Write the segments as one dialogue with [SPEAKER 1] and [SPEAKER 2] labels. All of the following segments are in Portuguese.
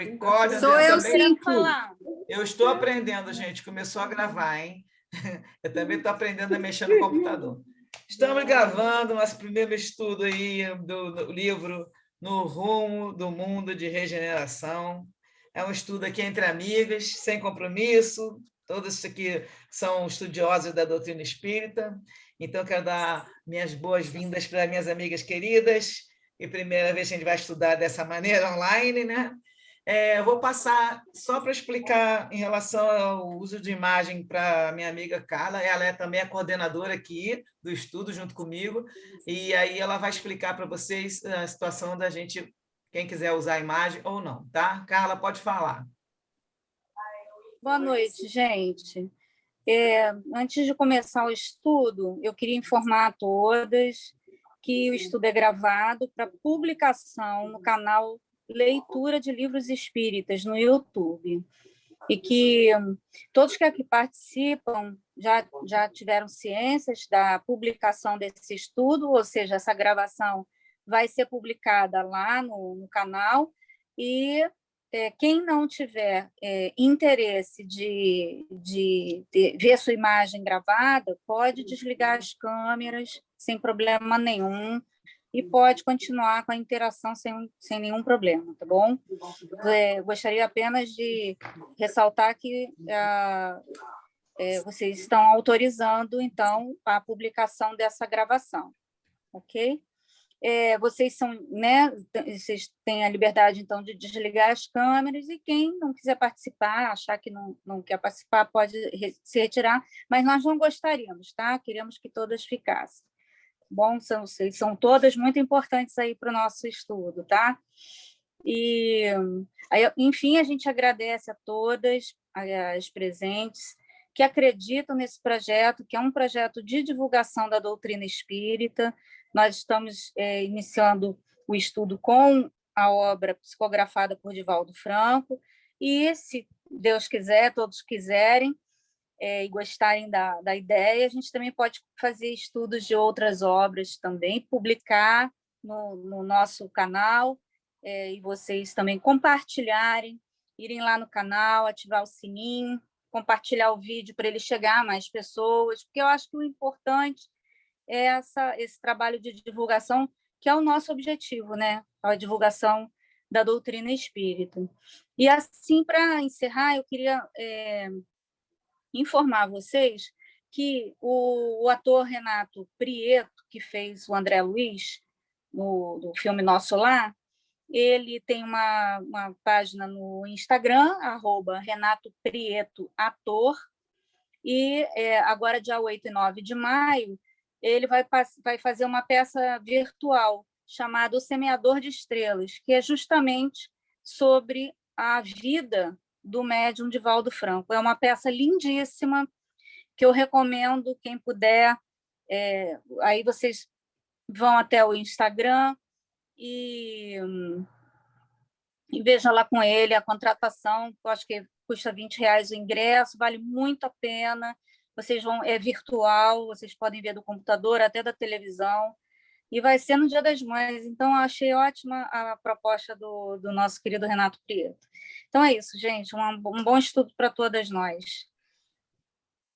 [SPEAKER 1] Record.
[SPEAKER 2] Sou eu sim,
[SPEAKER 1] Eu estou aprendendo, gente. Começou a gravar, hein? Eu também estou aprendendo a mexer no computador. Estamos gravando nosso primeiro estudo aí do livro No Rumo do Mundo de Regeneração. É um estudo aqui entre amigas, sem compromisso. Todos aqui são estudiosos da doutrina espírita. Então, eu quero dar minhas boas-vindas para minhas amigas queridas. E primeira vez que a gente vai estudar dessa maneira online, né? Eu vou passar só para explicar em relação ao uso de imagem para a minha amiga Carla. Ela é também a coordenadora aqui do estudo junto comigo, e aí ela vai explicar para vocês a situação da gente, quem quiser usar a imagem ou não, tá? Carla, pode falar.
[SPEAKER 2] Boa noite, gente. Antes de começar o estudo, eu queria informar a todas que o estudo é gravado para publicação no canal Leitura de Livros Espíritas no YouTube, e que todos que aqui participam já tiveram ciências da publicação desse estudo, ou seja, essa gravação vai ser publicada lá no canal, e quem não tiver interesse de ver sua imagem gravada, pode desligar as câmeras sem problema nenhum, e pode continuar com a interação sem nenhum problema, tá bom? Gostaria apenas de ressaltar que vocês estão autorizando, então, a publicação dessa gravação, ok? Vocês são, né? Vocês têm a liberdade, então, de desligar as câmeras, e quem não quiser participar, achar que não quer participar, pode se retirar, mas nós não gostaríamos, tá? Queremos que todas ficassem. Bom, são todas muito importantes aí para o nosso estudo, tá? E, aí, enfim, a gente agradece a todas as presentes que acreditam nesse projeto, que é um projeto de divulgação da doutrina espírita. Nós estamos iniciando o estudo com a obra psicografada por Divaldo Franco, e, se Deus quiser, todos quiserem, e gostarem da ideia, a gente também pode fazer estudos de outras obras também, publicar no nosso canal, e vocês também compartilharem, irem lá no canal, ativar o sininho, compartilhar o vídeo para ele chegar a mais pessoas, porque eu acho que o importante é esse trabalho de divulgação, que é o nosso objetivo, né? A divulgação da doutrina espírita. E, assim, para encerrar, eu queria informar vocês que o ator Renato Prieto, que fez o André Luiz no filme Nosso Lar, ele tem uma página no Instagram, @Renato Prieto Ator, e agora, dia 8 e 9 de maio, ele vai fazer uma peça virtual chamada O Semeador de Estrelas, que é justamente sobre a vida do médium Divaldo Franco. É uma peça lindíssima, que eu recomendo, quem puder. Aí vocês vão até o Instagram e vejam lá com ele a contratação. Eu acho que custa R$ 20 o ingresso, vale muito a pena. É virtual, vocês podem ver do computador, até da televisão, e vai ser no Dia das Mães. Então, eu achei ótima a proposta do nosso querido Renato Prieto. Então, é isso, gente. Um bom estudo para todas nós.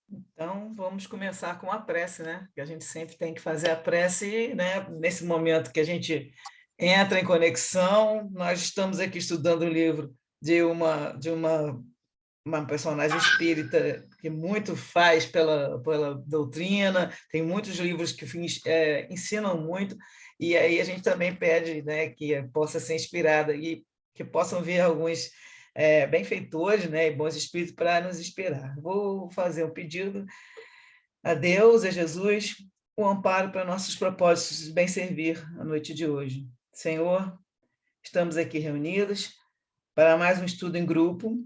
[SPEAKER 1] Então, vamos começar com a prece, né? Que a gente sempre tem que fazer a prece, né? Nesse momento que a gente entra em conexão. Nós estamos aqui estudando o livro de uma personagem espírita que muito faz pela doutrina, tem muitos livros que ensinam muito, e aí a gente também pede, né, que possa ser inspirada e que possam vir alguns benfeitores, né, e bons espíritos para nos inspirar. Vou fazer um pedido a Deus, a Jesus, o amparo para nossos propósitos de bem servir a noite de hoje. Senhor, estamos aqui reunidos para mais um estudo em grupo,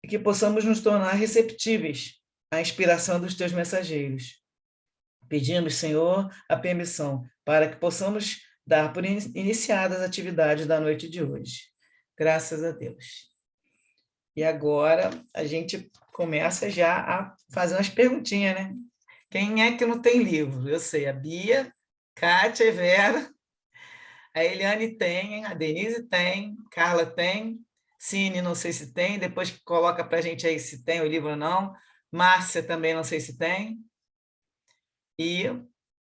[SPEAKER 1] e que possamos nos tornar receptíveis à inspiração dos teus mensageiros. Pedimos, Senhor, a permissão para que possamos dar por iniciadas as atividades da noite de hoje. Graças a Deus. E agora a gente começa já a fazer umas perguntinhas, né? Quem é que não tem livro? Eu sei, a Bia, Kátia e Vera, a Eliane tem, a Denise tem, Carla tem, Cine, não sei se tem, depois coloca para a gente aí se tem o livro ou não. Márcia também não sei se tem. E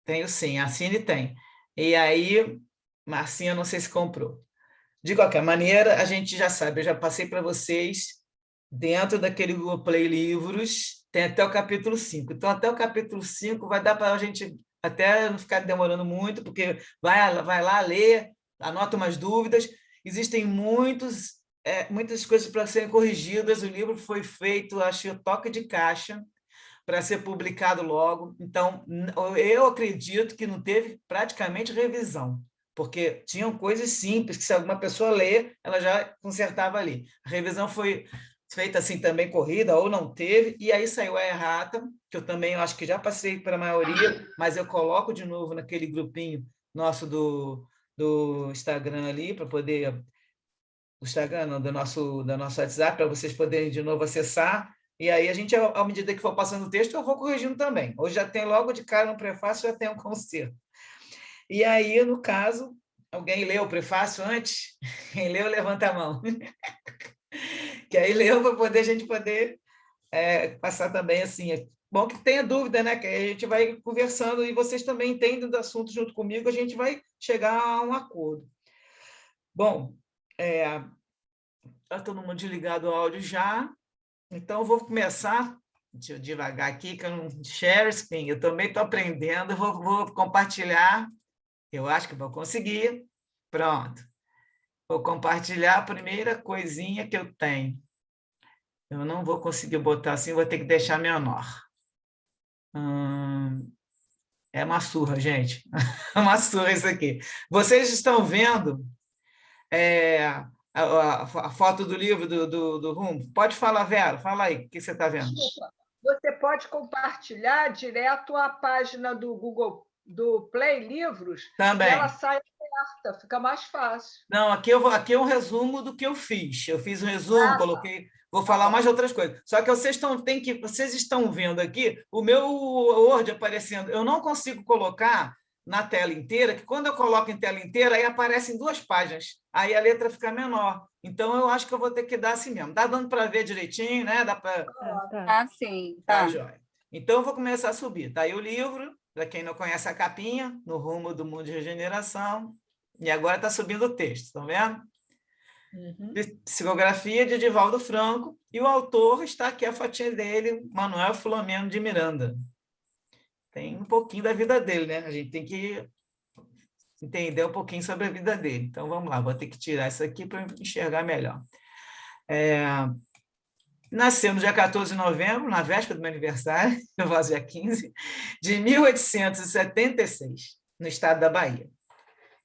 [SPEAKER 1] tenho sim, a Cine tem. E aí, Marcinha, não sei se comprou. De qualquer maneira, a gente já sabe, eu já passei para vocês, dentro daquele Google Play Livros, tem até o capítulo 5. Então, até o capítulo 5 vai dar para a gente até não ficar demorando muito, porque vai lá ler, anota umas dúvidas. Existem muitas coisas para serem corrigidas. O livro foi feito, acho, toque de caixa, para ser publicado logo. Então, eu acredito que não teve praticamente revisão, porque tinham coisas simples que, se alguma pessoa ler, ela já consertava ali. A revisão foi feita assim também, corrida, ou não teve, e aí saiu a errata, que eu também acho que já passei para a maioria, mas eu coloco de novo naquele grupinho nosso do Instagram ali, para poder... O Instagram, não, do nosso WhatsApp, para vocês poderem de novo acessar. E aí, a gente, à medida que for passando o texto, eu vou corrigindo também. Hoje já tem logo de cara no prefácio, já tem um conserto. E aí, no caso, alguém leu o prefácio antes? Quem leu, levanta a mão. Que aí leu para poder a gente poder passar também assim. É bom que tenha dúvida, né? Que aí a gente vai conversando e vocês também entendem do assunto junto comigo, a gente vai chegar a um acordo. Bom, está todo mundo desligado o áudio já. Então, eu vou começar, deixa eu devagar aqui, que eu não... Share screen, eu também estou aprendendo, vou compartilhar, eu acho que vou conseguir. Pronto. Vou compartilhar a primeira coisinha que eu tenho. Eu não vou conseguir botar assim, vou ter que deixar menor. É uma surra, gente. É uma surra isso aqui. Vocês estão vendo a foto do livro do Rumo? Pode falar, Vera, fala aí, o que você está vendo?
[SPEAKER 3] Você pode compartilhar direto a página do Google, do Play Livros,
[SPEAKER 1] Também.
[SPEAKER 3] e ela sai aberta, fica mais fácil.
[SPEAKER 1] Não, aqui é um resumo do que eu fiz. Eu fiz um resumo, coloquei, vou falar mais de outras coisas. Só que vocês estão vendo aqui o meu Word aparecendo. Eu não consigo colocar na tela inteira, que quando eu coloco em tela inteira, aí aparecem 2 páginas. Aí a letra fica menor. Então, eu acho que eu vou ter que dar assim mesmo. Está dando para ver direitinho, né? Dá para...
[SPEAKER 2] Ah, sim.
[SPEAKER 1] Tá, joia. Então, eu vou começar a subir. Está aí o livro, para quem não conhece a capinha, No Rumo do Mundo de Regeneração. E agora está subindo o texto, estão vendo? Psicografia de Divaldo Franco, e o autor está aqui, a fotinha dele, Manuel Filomeno de Miranda. Tem um pouquinho da vida dele, né? A gente tem que entender um pouquinho sobre a vida dele. Então, vamos lá, vou ter que tirar isso aqui para enxergar melhor. Nasceu no dia 14 de novembro, na véspera do meu aniversário, eu vou dia 15, de 1876, no estado da Bahia.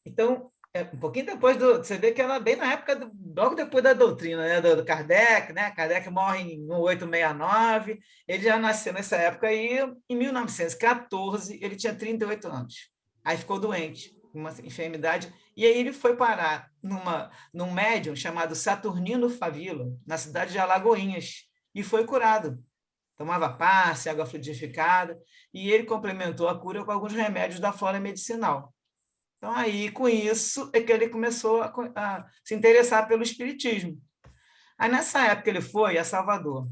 [SPEAKER 1] Então, um pouquinho depois você vê que ela bem na época, logo depois da doutrina, né, do Kardec, né? Kardec morre em 1869, ele já nasceu nessa época aí, em 1914, ele tinha 38 anos. Aí ficou doente, uma enfermidade, e aí ele foi parar num médium chamado Saturnino Favila, na cidade de Alagoinhas, e foi curado. Tomava passe, água fluidificada, e ele complementou a cura com alguns remédios da flora medicinal. Então, aí, com isso, é que ele começou a se interessar pelo espiritismo. Aí, nessa época, ele foi a Salvador.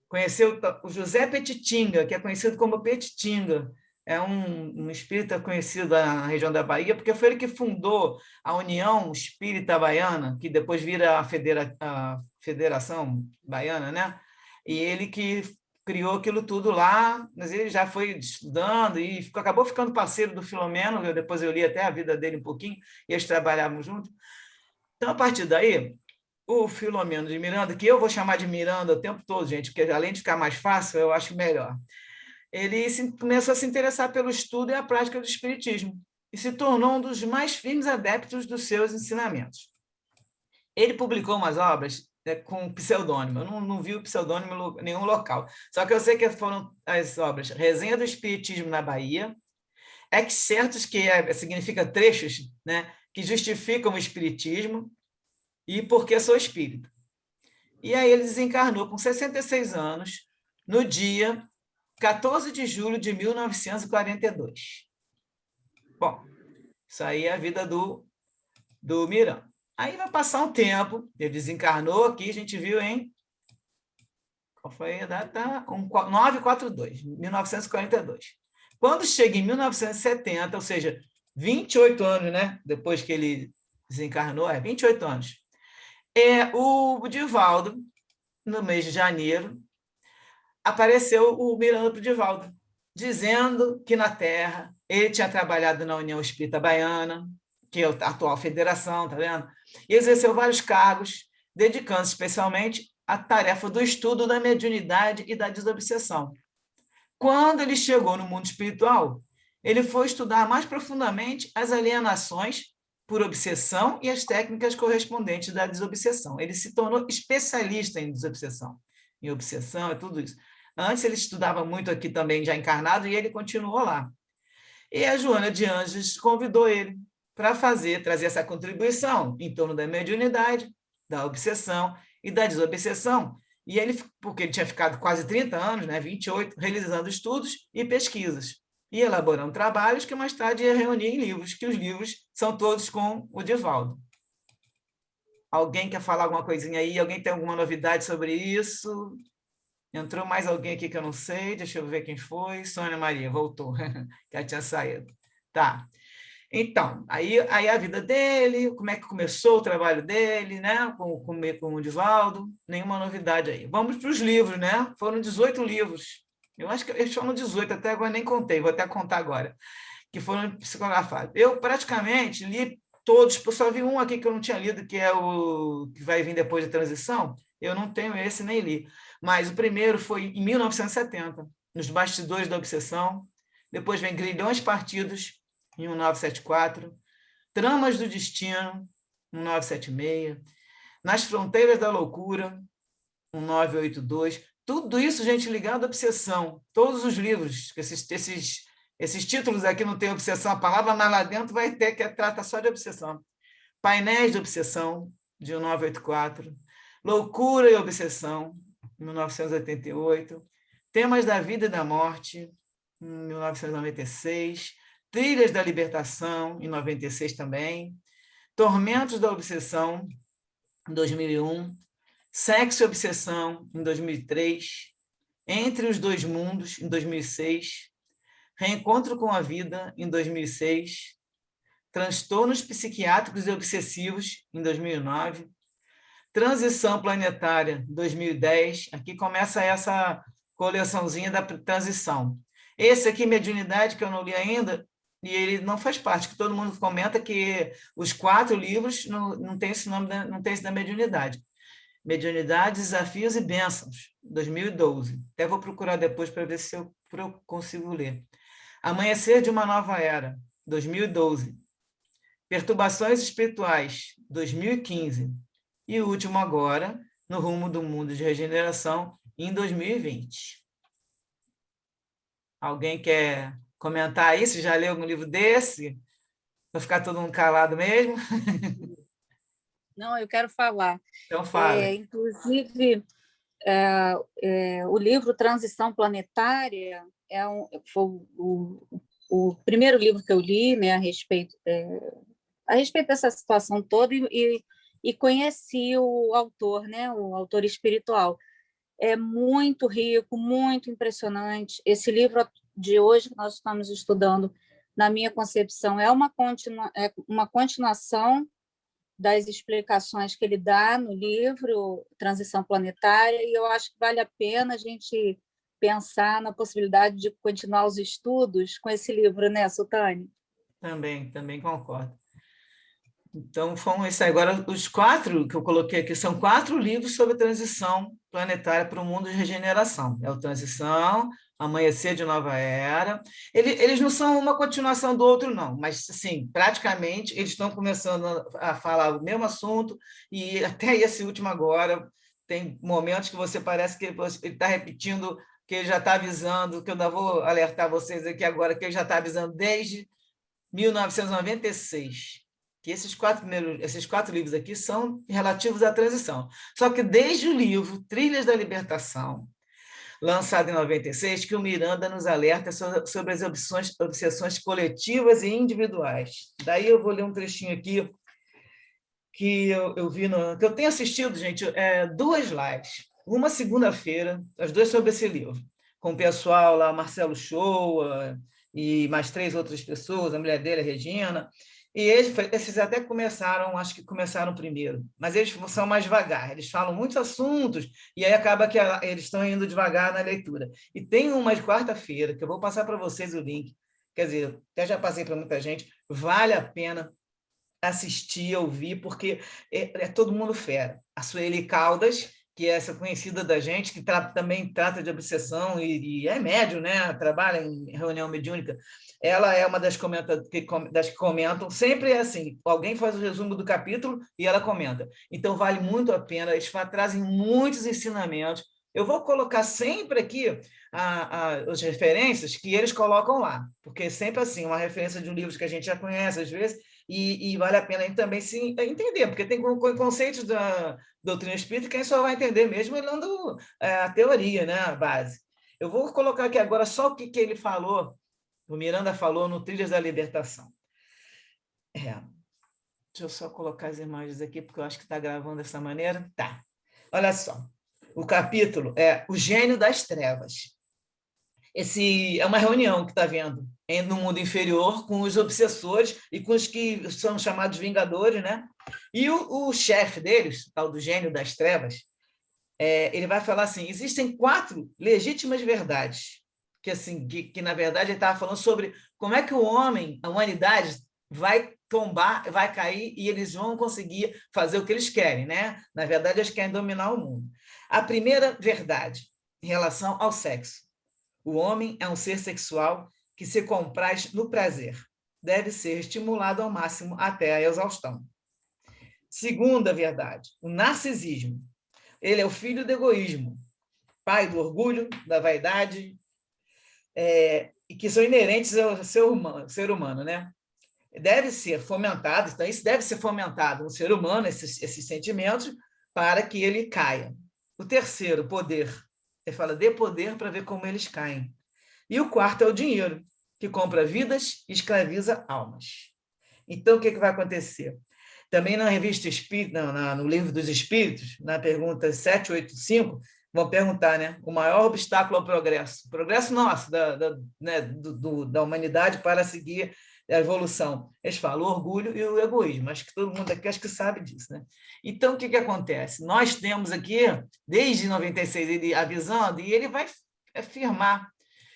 [SPEAKER 1] Conheceu o José Petitinga, que é conhecido como Petitinga. É um espírita conhecido na região da Bahia, porque foi ele que fundou a União Espírita Baiana, que depois vira a Federação Baiana, né? E ele que criou aquilo tudo lá, mas ele já foi estudando e acabou ficando parceiro do Filomeno, depois eu li até a vida dele um pouquinho, e eles trabalhavam juntos. Então, a partir daí, o Filomeno de Miranda, que eu vou chamar de Miranda o tempo todo, gente, porque além de ficar mais fácil, eu acho melhor, ele começou a se interessar pelo estudo e a prática do espiritismo, e se tornou um dos mais firmes adeptos dos seus ensinamentos. Ele publicou umas obras com pseudônimo. Eu não vi o pseudônimo em nenhum local. Só que eu sei que foram as obras Resenha do Espiritismo na Bahia, Excertos, que significa trechos, né, que justificam o espiritismo, e Porque Sou Espírita. E aí ele desencarnou com 66 anos, no dia 14 de julho de 1942. Bom, isso aí é a vida do Miranda. Aí vai passar um tempo, ele desencarnou aqui, a gente viu em... Qual foi a data? 942, 1942. Quando chega em 1970, ou seja, 28 anos, né? Depois que ele desencarnou, 28 anos. O Divaldo, no mês de janeiro, apareceu o Miranda para o Divaldo, dizendo que na Terra ele tinha trabalhado na União Espírita Baiana, que é a atual federação, tá vendo? E exerceu vários cargos, dedicando-se especialmente à tarefa do estudo da mediunidade e da desobsessão. Quando ele chegou no mundo espiritual, ele foi estudar mais profundamente as alienações por obsessão e as técnicas correspondentes da desobsessão. Ele se tornou especialista em desobsessão, em obsessão e tudo isso. Antes ele estudava muito aqui também, já encarnado, e ele continuou lá. E a Joana de Anjos convidou ele para trazer essa contribuição em torno da mediunidade, da obsessão e da desobsessão. E ele, porque ele tinha ficado quase 30 anos, né, 28, realizando estudos e pesquisas, e elaborando trabalhos que mais tarde ia reunir em livros, que os livros são todos com o Divaldo. Alguém quer falar alguma coisinha aí? Alguém tem alguma novidade sobre isso? Entrou mais alguém aqui que eu não sei, deixa eu ver quem foi. Sônia Maria, voltou, que ela tinha saído. Tá. Então, aí a vida dele, como é que começou o trabalho dele, né? com o Divaldo, nenhuma novidade aí. Vamos para os livros, né? Foram 18 livros. Eu acho que eles foram 18, até agora nem contei, vou até contar agora, que foram psicografados. Eu praticamente li todos, eu só vi um aqui que eu não tinha lido, que é o que vai vir depois da transição. Eu não tenho esse, nem li. Mas o primeiro foi em 1970, nos Bastidores da Obsessão. Depois vem Grilhões Partidos, em 1974, Tramas do Destino, 1976, Nas Fronteiras da Loucura, 1982. Tudo isso, gente, ligado à obsessão. Todos os livros, esses títulos aqui não tem obsessão, a palavra, mas lá dentro vai ter, que trata só de obsessão. Painéis de Obsessão, de 1984, Loucura e Obsessão, 1988, Temas da Vida e da Morte, 1996, Trilhas da Libertação, em 96 também, Tormentos da Obsessão, em 2001, Sexo e Obsessão, em 2003, Entre os Dois Mundos, em 2006, Reencontro com a Vida, em 2006, Transtornos Psiquiátricos e Obsessivos, em 2009, Transição Planetária, 2010. Aqui começa essa coleçãozinha da transição. Esse aqui, Mediunidade, que eu não li ainda, e ele não faz parte, que todo mundo comenta que os 4 livros não tem esse nome, não tem esse da mediunidade. Mediunidade, Desafios e Bênçãos, 2012. Até vou procurar depois para ver se eu consigo ler. Amanhecer de uma Nova Era, 2012. Perturbações Espirituais, 2015. E o último agora, No Rumo do Mundo de Regeneração, em 2020. Alguém quer comentar aí, se já leu algum livro desse? Vai ficar todo mundo calado mesmo?
[SPEAKER 2] Não, eu quero falar.
[SPEAKER 1] Então fala.
[SPEAKER 2] Inclusive, o livro Transição Planetária foi o primeiro livro que eu li, né, a respeito dessa situação toda, e conheci o autor, né, o autor espiritual. É muito rico, muito impressionante. Esse livro de hoje que nós estamos estudando, na minha concepção, é uma continuação das explicações que ele dá no livro Transição Planetária, e eu acho que vale a pena a gente pensar na possibilidade de continuar os estudos com esse livro, né, Sultane?
[SPEAKER 1] Também concordo. Então, foram esses agora os 4 que eu coloquei aqui, são 4 livros sobre a transição planetária para o mundo de regeneração. É o Transição, Amanhecer de Nova Era. Eles não são uma continuação do outro, não, mas, assim, praticamente, eles estão começando a falar o mesmo assunto, e até esse último agora, tem momentos que você parece que ele está repetindo, que ele já está avisando, que eu ainda vou alertar vocês aqui agora, que ele já está avisando desde 1996, que esses 4 livros aqui são relativos à transição. Só que desde o livro Trilhas da Libertação, lançado em 96, que o Miranda nos alerta sobre as obsessões coletivas e individuais. Daí eu vou ler um trechinho aqui, que eu vi, que eu tenho assistido, gente, 2 lives. Uma segunda-feira, as 2 sobre esse livro, com o pessoal lá, Marcelo Shoa e mais 3 outras pessoas, a mulher dele, a Regina, e esses até começaram, acho que começaram primeiro, mas eles são mais devagar, eles falam muitos assuntos, e aí acaba que eles estão indo devagar na leitura. E tem uma de quarta-feira, que eu vou passar para vocês o link, quer dizer, até já passei para muita gente, vale a pena assistir, ouvir, porque é todo mundo fera. A Sueli Caldas, que é essa conhecida da gente, que também trata de obsessão e é médium, né? Trabalha em reunião mediúnica. Ela é uma das que comentam, sempre é assim, alguém faz o resumo do capítulo e ela comenta. Então, vale muito a pena, eles trazem muitos ensinamentos. Eu vou colocar sempre aqui as referências que eles colocam lá, porque sempre assim, uma referência de um livro que a gente já conhece, às vezes, e vale a pena também se entender, porque tem conceitos da doutrina espírita que a gente só vai entender mesmo lendo a teoria, né, a base. Eu vou colocar aqui agora só o que ele falou, o Miranda falou no Trilhas da Libertação. Deixa eu só colocar as imagens aqui, porque eu acho que está gravando dessa maneira. Tá. Olha só. O capítulo é O Gênio das Trevas. Esse é uma reunião que está vendo no mundo inferior com os obsessores e com os que são chamados vingadores, né? E o chefe deles, tal do Gênio das Trevas, ele vai falar assim: existem 4 legítimas verdades, que assim, que na verdade ele estava falando sobre como é que o homem, a humanidade, vai tombar, vai cair e eles vão conseguir fazer o que eles querem, né? Na verdade, eles querem dominar o mundo. A primeira verdade, em relação ao sexo: o homem é um ser sexual que se compraz no prazer. Deve ser estimulado ao máximo até a exaustão. Segunda verdade, o narcisismo. Ele é o filho do egoísmo, pai do orgulho, da vaidade, e que são inerentes ao ser humano, né? Deve ser fomentado, então isso deve ser fomentado no ser humano, esses sentimentos, para que ele caia. O terceiro, poder. Ele fala, dê poder para ver como eles caem. E o quarto é o dinheiro, que compra vidas e escraviza almas. Então, o que vai acontecer? Também na revista Espírita, no Livro dos Espíritos, na pergunta 785, vão perguntar, né? O maior obstáculo ao progresso. O progresso nosso, da humanidade para seguir a evolução. Eles falam o orgulho e o egoísmo. Acho que todo mundo aqui acho que sabe disso, né? Então, o que acontece? Nós temos aqui, desde 96, ele avisando, e ele vai afirmar.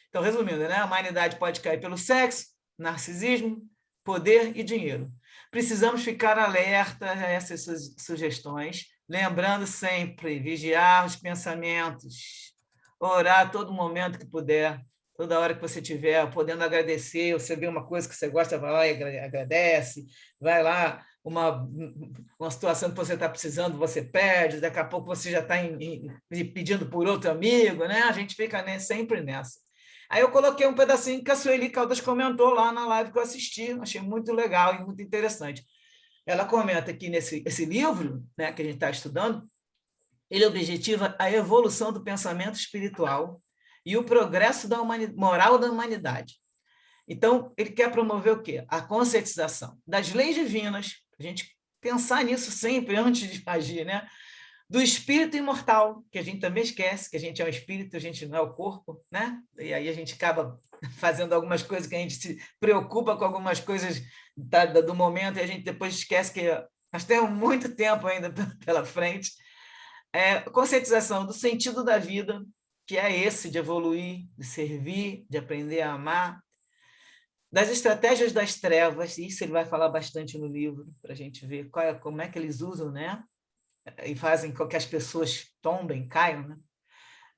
[SPEAKER 1] Então, resumindo, né? A humanidade pode cair pelo sexo, narcisismo, poder e dinheiro. Precisamos ficar alerta a essas sugestões, lembrando sempre, vigiar os pensamentos, orar a todo momento que puder, toda hora que você tiver, podendo agradecer, você vê uma coisa que você gosta, vai lá e agradece, vai lá, uma situação que você está precisando, você pede, daqui a pouco você já está pedindo por outro amigo, né? A gente fica sempre nessa. Aí eu coloquei um pedacinho que a Sueli Caldas comentou lá na live que eu assisti, achei muito legal e muito interessante. Ela comenta que esse livro, né, que a gente está estudando, ele objetiva a evolução do pensamento espiritual e o progresso moral da humanidade. Então, ele quer promover o quê? A conscientização das leis divinas, a gente pensar nisso sempre antes de agir, né? Do espírito imortal, que a gente também esquece, que a gente é um espírito, a gente não é o corpo, né? E aí a gente acaba fazendo algumas coisas que a gente se preocupa com algumas coisas do momento e a gente depois esquece que nós temos muito tempo ainda pela frente. Conscientização do sentido da vida, que é esse de evoluir, de servir, de aprender a amar, das estratégias das trevas, isso ele vai falar bastante no livro, para a gente ver como é que eles usam, né? E fazem com que as pessoas tombem, caiam, né?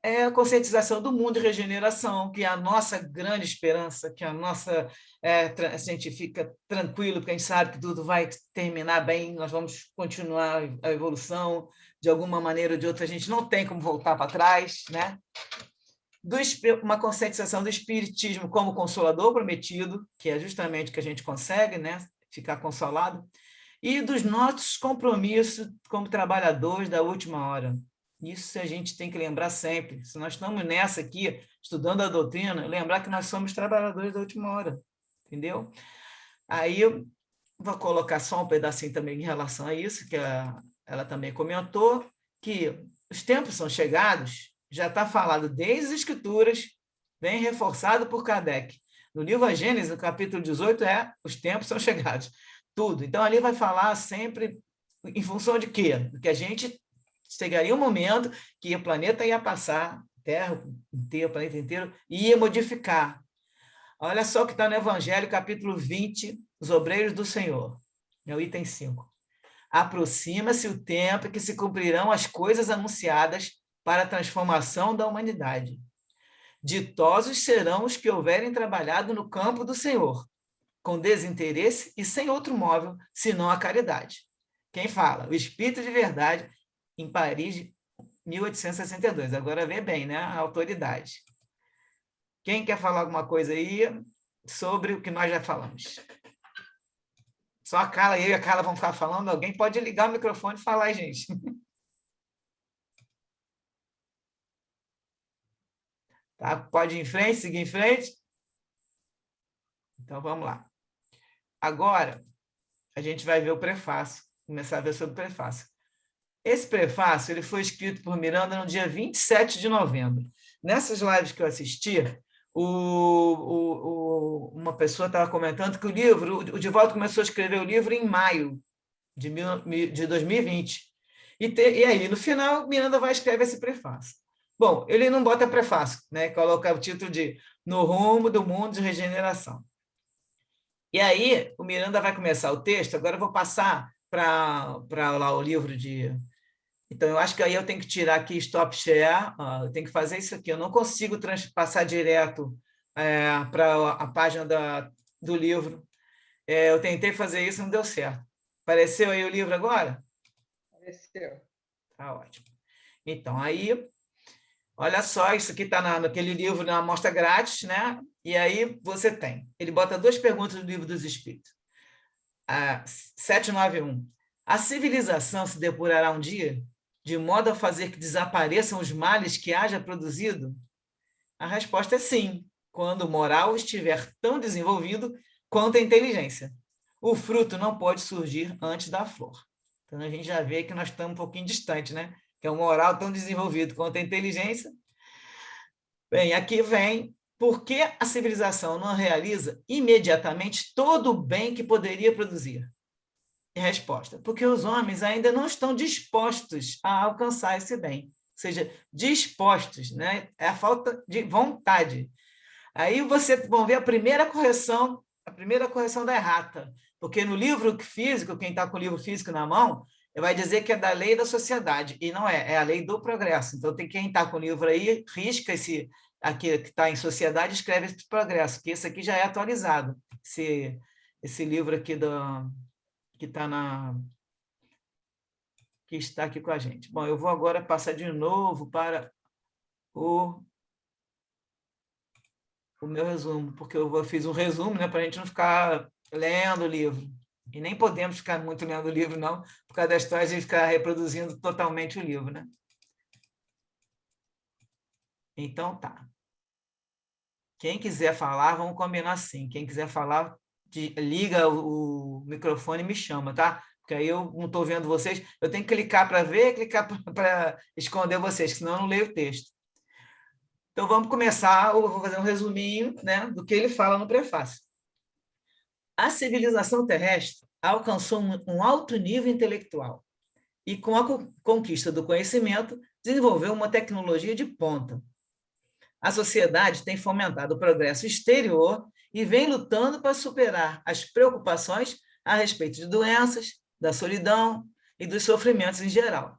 [SPEAKER 1] É a conscientização do mundo de regeneração, que é a nossa grande esperança, que a nossa a gente fica tranquilo, porque a gente sabe que tudo vai terminar bem, nós vamos continuar a evolução, de alguma maneira ou de outra, a gente não tem como voltar para trás, né? Uma conscientização do espiritismo como consolador prometido, que é justamente o que a gente consegue, né? Ficar consolado, e dos nossos compromissos como trabalhadores da última hora. Isso a gente tem que lembrar sempre. Se nós estamos nessa aqui, estudando a doutrina, lembrar que nós somos trabalhadores da última hora, entendeu? Aí vou colocar só um pedacinho também em relação a isso, que ela também comentou, que os tempos são chegados, já está falado desde as Escrituras, bem reforçado por Kardec. No livro A Gênesis, no capítulo 18, os tempos são chegados. Tudo. Então, ali vai falar sempre em função de quê? Que a gente chegaria um momento que o planeta ia passar, a Terra inteira, o planeta inteiro, ia modificar. Olha só o que está no Evangelho, capítulo 20, os obreiros do Senhor. É o item 5. Aproxima-se o tempo em que se cumprirão as coisas anunciadas para a transformação da humanidade. Ditosos serão os que houverem trabalhado no campo do Senhor, com desinteresse e sem outro móvel, senão a caridade. Quem fala? O Espírito de Verdade, em Paris, 1862. Agora vê bem, né? A autoridade. Quem quer falar alguma coisa aí sobre o que nós já falamos? Só a Carla, eu e a Carla vamos ficar falando. Alguém pode ligar o microfone e falar aí, gente. Tá? Pode ir em frente, seguir em frente? Então, vamos lá. Agora, a gente vai ver o prefácio, começar a ver sobre o prefácio. Esse prefácio ele foi escrito por Miranda no dia 27 de novembro. Nessas lives que eu assisti, uma pessoa estava comentando que o Divaldo começou a escrever o livro em maio de 2020. E aí, no final, Miranda vai escrever esse prefácio. Bom, ele não bota prefácio, né? Coloca o título de No Rumo do Mundo de Regeneração. E aí, o Miranda vai começar o texto, agora eu vou passar para lá o livro de... Então, eu acho que aí eu tenho que tirar aqui Stop Share, eu tenho que fazer isso aqui, eu não consigo passar direto para a página do livro. Eu tentei fazer isso, não deu certo. Apareceu aí o livro agora?
[SPEAKER 3] Apareceu.
[SPEAKER 1] Tá ótimo. Então, aí, olha só, isso aqui está naquele livro, na amostra grátis, né? E aí você tem. Ele bota 2 perguntas no Livro dos Espíritos. 791. A civilização se depurará um dia, de modo a fazer que desapareçam os males que haja produzido? A resposta é sim, quando o moral estiver tão desenvolvido quanto a inteligência. O fruto não pode surgir antes da flor. Então, a gente já vê que nós estamos um pouquinho distante, né? Que é um moral tão desenvolvido quanto a inteligência. Bem, aqui vem por que a civilização não realiza imediatamente todo o bem que poderia produzir? E resposta, porque os homens ainda não estão dispostos a alcançar esse bem. Ou seja, dispostos, né? É a falta de vontade. Aí vocês vão ver a primeira correção da errata, porque no livro físico, quem está com o livro físico na mão, vai dizer que é da lei da sociedade, e não é a lei do progresso. Então, quem está com o livro aí, risca esse aqui que está em sociedade, escreve esse progresso, que esse aqui já é atualizado, esse livro aqui que está aqui com a gente. Bom, eu vou agora passar de novo para o meu resumo, porque eu fiz um resumo, né, para a gente não ficar lendo o livro. E nem podemos ficar muito lendo o livro, não, por causa da história de ficar reproduzindo totalmente o livro, né? Então, tá. Quem quiser falar, vamos combinar assim. Quem quiser falar, liga o microfone e me chama, tá? Porque aí eu não estou vendo vocês. Eu tenho que clicar para ver, clicar para esconder vocês, senão eu não leio o texto. Então, vamos começar. Eu vou fazer um resuminho, né, do que ele fala no prefácio. A civilização terrestre alcançou um alto nível intelectual e, com a conquista do conhecimento, desenvolveu uma tecnologia de ponta. A sociedade tem fomentado o progresso exterior e vem lutando para superar as preocupações a respeito de doenças, da solidão e dos sofrimentos em geral.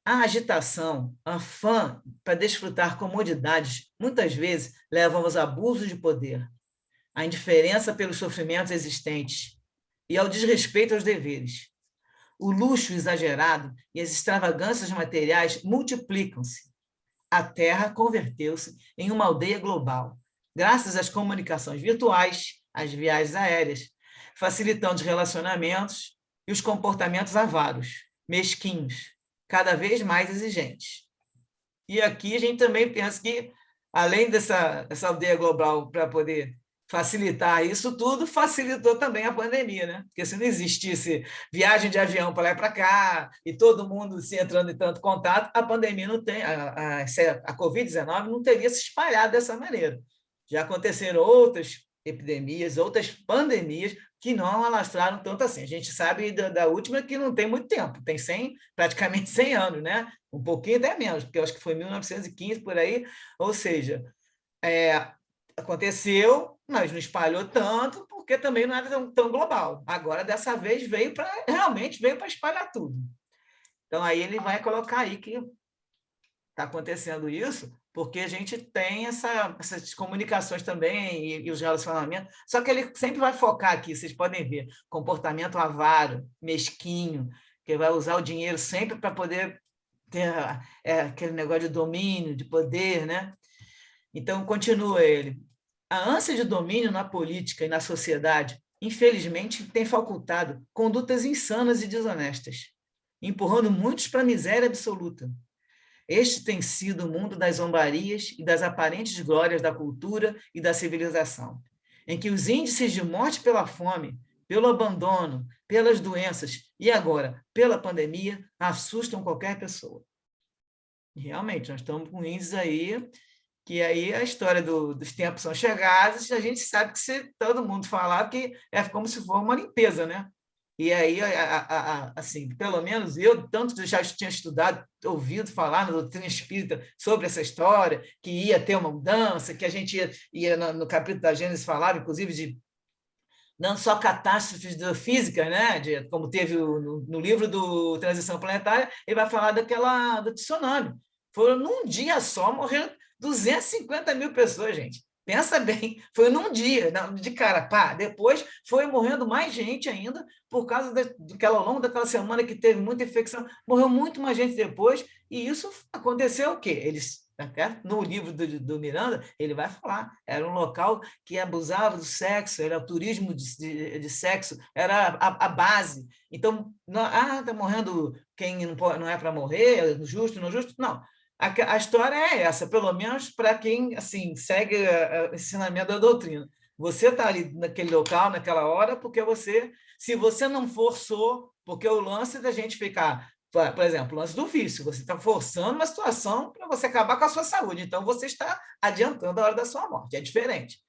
[SPEAKER 1] A agitação, a afã para desfrutar comodidades, muitas vezes levam aos abusos de poder, à indiferença pelos sofrimentos existentes e ao desrespeito aos deveres. O luxo exagerado e as extravagâncias materiais multiplicam-se. A Terra converteu-se em uma aldeia global, graças às comunicações virtuais, às viagens aéreas, facilitando os relacionamentos e os comportamentos avaros, mesquinhos, cada vez mais exigentes. E aqui a gente também pensa que, além dessa aldeia global para poder facilitar isso tudo, facilitou também a pandemia, né? Porque se não existisse viagem de avião para lá e para cá, e todo mundo se entrando em tanto contato, a pandemia não tem, a Covid-19 não teria se espalhado dessa maneira. Já aconteceram outras epidemias, outras pandemias que não alastraram tanto assim. A gente sabe da última que não tem muito tempo, tem praticamente 100 anos, né? Um pouquinho até menos, porque eu acho que foi 1915 por aí, ou seja, aconteceu, mas não espalhou tanto, porque também não era tão global. Agora, dessa vez, realmente veio para espalhar tudo. Então, aí ele vai colocar aí que está acontecendo isso, porque a gente tem essas comunicações também e os relacionamentos, só que ele sempre vai focar aqui, vocês podem ver, comportamento avaro, mesquinho, que vai usar o dinheiro sempre para poder ter aquele negócio de domínio, de poder, né? Então, continua ele. A ânsia de domínio na política e na sociedade, infelizmente, tem facultado condutas insanas e desonestas, empurrando muitos para a miséria absoluta. Este tem sido o mundo das zombarias e das aparentes glórias da cultura e da civilização, em que os índices de morte pela fome, pelo abandono, pelas doenças e agora pela pandemia assustam qualquer pessoa. E realmente, nós estamos com índices aí, que aí a história dos tempos são chegados, a gente sabe que se todo mundo falar que é como se fosse uma limpeza, né? E aí, assim, pelo menos eu, tanto já tinha estudado, ouvido falar na doutrina espírita sobre essa história, que ia ter uma mudança, que a gente ia no capítulo da Gênesis falava, inclusive, de não só catástrofes físicas, né? Como teve no livro do Transição Planetária, ele vai falar do tsunami. Foram num dia só, morreram 250 mil pessoas, gente. Pensa bem, foi num dia, de cara, pá. Depois foi morrendo mais gente ainda, por causa ao longo daquela semana que teve muita infecção, morreu muito mais gente depois, e isso aconteceu o quê? No livro do Miranda, ele vai falar, era um local que abusava do sexo, era o turismo de sexo, era a base. Então, está morrendo quem não é para morrer, justo, não justo? Não. A história é essa, pelo menos para quem assim, segue o ensinamento da doutrina. Você está ali naquele local, naquela hora, porque se você não forçou, porque o lance da gente ficar, por exemplo, o lance do vício, você está forçando uma situação para você acabar com a sua saúde, então você está adiantando a hora da sua morte, é diferente.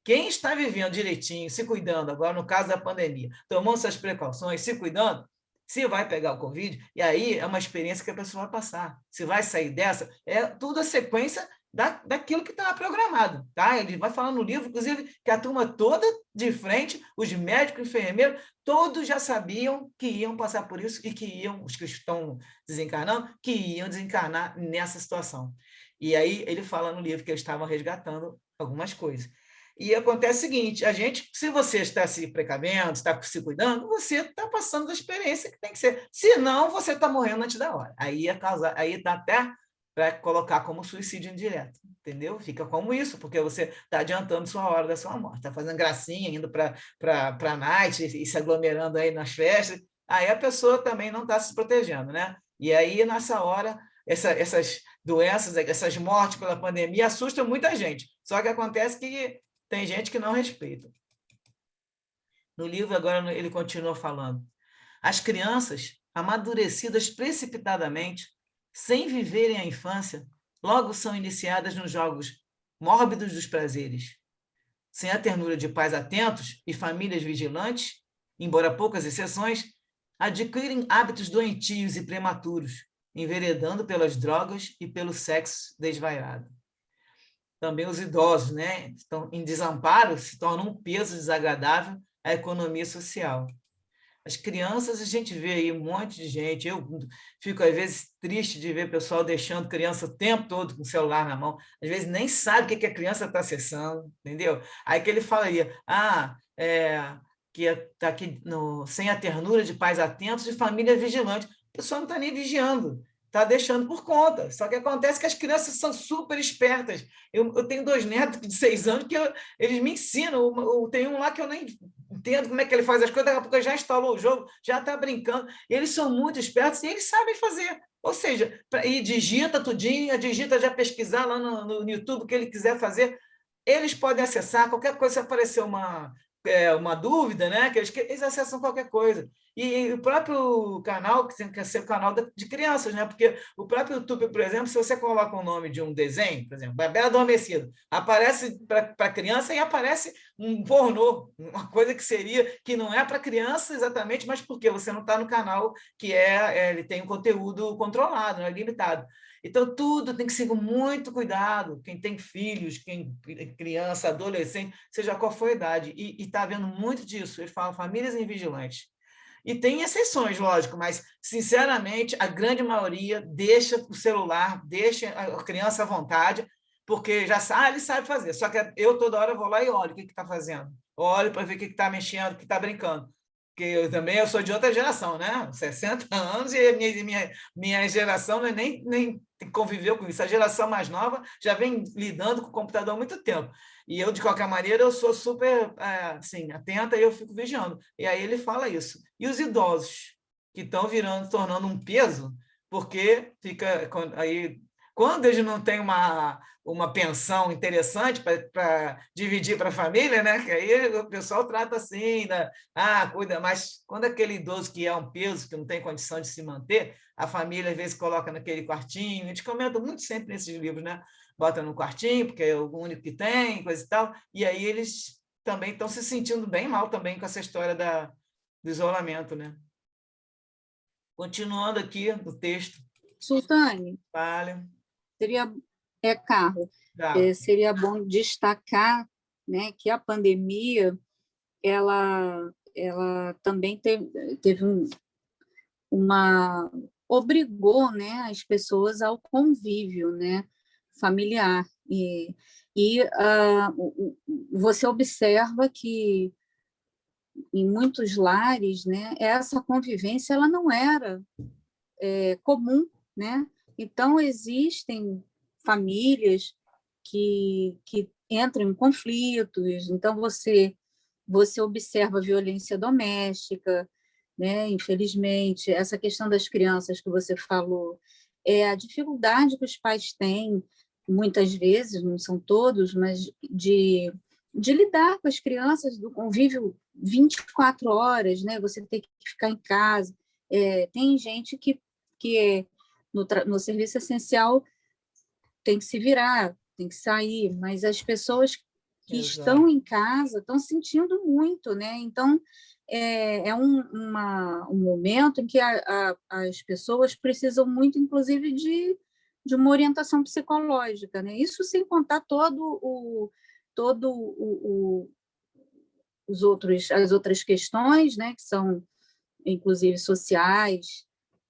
[SPEAKER 1] Quem está vivendo direitinho, se cuidando, agora no caso da pandemia, tomando suas precauções, se cuidando, se vai pegar o Covid, e aí é uma experiência que a pessoa vai passar. Se vai sair dessa, é tudo a sequência daquilo que estava programado. Tá? Ele vai falar no livro, inclusive, que a turma toda de frente, os médicos, enfermeiros, todos já sabiam que iam passar por isso e que os que estão desencarnando, que iam desencarnar nessa situação. E aí ele fala no livro que eles estavam resgatando algumas coisas. E acontece o seguinte, se você está se precavendo, está se cuidando, você está passando da experiência que tem que ser. Senão, você está morrendo antes da hora. Aí está até para colocar como suicídio indireto, entendeu? Fica como isso, porque você está adiantando sua hora da sua morte, está fazendo gracinha, indo para a night e se aglomerando aí nas festas. Aí a pessoa também não está se protegendo, né? E aí, nessa hora, essas doenças, essas mortes pela pandemia assustam muita gente. Só que acontece que tem gente que não respeita. No livro, agora, ele continua falando. As crianças, amadurecidas precipitadamente, sem viverem a infância, logo são iniciadas nos jogos mórbidos dos prazeres. Sem a ternura de pais atentos e famílias vigilantes, embora poucas exceções, adquirem hábitos doentios e prematuros, enveredando pelas drogas e pelo sexo desvairado. Também os idosos, né, estão em desamparo, se tornam um peso desagradável à economia social. As crianças, a gente vê aí um monte de gente, eu fico às vezes triste de ver o pessoal deixando criança o tempo todo com o celular na mão, às vezes nem sabe o que a criança está acessando, entendeu? Aí que ele falaria, que está aqui sem a ternura de pais atentos e família vigilante. O pessoal não está nem vigiando, está deixando por conta. Só que acontece que as crianças são super espertas. Eu tenho 2 netos de 6 anos que eles me ensinam. Eu tenho um lá que eu nem entendo como é que ele faz as coisas, daqui a pouco já instalou o jogo, já está brincando. Eles são muito espertos e eles sabem fazer. Ou seja, e digita tudinho, digita já pesquisar lá no YouTube o que ele quiser fazer. eles podem acessar qualquer coisa, se aparecer uma dúvida, né? Eles acessam qualquer coisa. E o próprio canal, que quer ser o canal de crianças, né? Porque o próprio YouTube, por exemplo, se você coloca o nome de um desenho, por exemplo, A Bela Adormecida, aparece para criança e aparece um pornô, uma coisa que não é para criança exatamente, mas porque você não está no canal ele tem um conteúdo controlado, não é limitado. Então, tudo tem que ser com muito cuidado. Quem tem filhos, quem criança, adolescente, seja qual for a idade. E está havendo muito disso. Eles falam famílias invigilantes. E tem exceções, lógico, mas, sinceramente, a grande maioria deixa o celular, deixa a criança à vontade, porque já sabe, ele sabe fazer. Só que eu, toda hora, vou lá e olho o que está fazendo. Olho para ver o que está mexendo, o que está brincando. Porque eu sou de outra geração, né? 60 anos, e minha geração nem conviveu com isso. A geração mais nova já vem lidando com o computador há muito tempo. E eu, de qualquer maneira, eu sou super assim, atenta e eu fico vigiando. E aí ele fala isso. E os idosos, que estão tornando um peso, porque aí, quando eles não têm uma pensão interessante para dividir para a família, né? Que aí o pessoal trata assim, cuida, mas quando aquele idoso que é um peso, que não tem condição de se manter, a família às vezes coloca naquele quartinho, a gente comenta muito sempre nesses livros, né? Bota no quartinho, porque é o único que tem, coisa e tal, e aí eles também estão se sentindo bem mal também com essa história do isolamento, né? Continuando aqui no texto.
[SPEAKER 2] Sultane,
[SPEAKER 1] Vale.
[SPEAKER 2] Carlos,
[SPEAKER 1] Tá.
[SPEAKER 2] seria bom destacar, né, que a pandemia ela também teve obrigou, né, as pessoas ao convívio, né, familiar. Você observa que em muitos lares, né, essa convivência ela não era comum, né? Então existem famílias que entram em conflitos. Então você observa a violência doméstica, né? Infelizmente, essa questão das crianças que você falou, a dificuldade que os pais têm, muitas vezes, não são todos, mas de lidar com as crianças do convívio 24 horas, né? Você ter que ficar em casa. Tem gente que no serviço essencial tem que se virar, tem que sair, mas as pessoas que estão em casa estão sentindo muito, né? Então, um momento em que as pessoas precisam muito, inclusive, de uma orientação psicológica, né? Isso sem contar as outras questões, né? Que são, inclusive, sociais,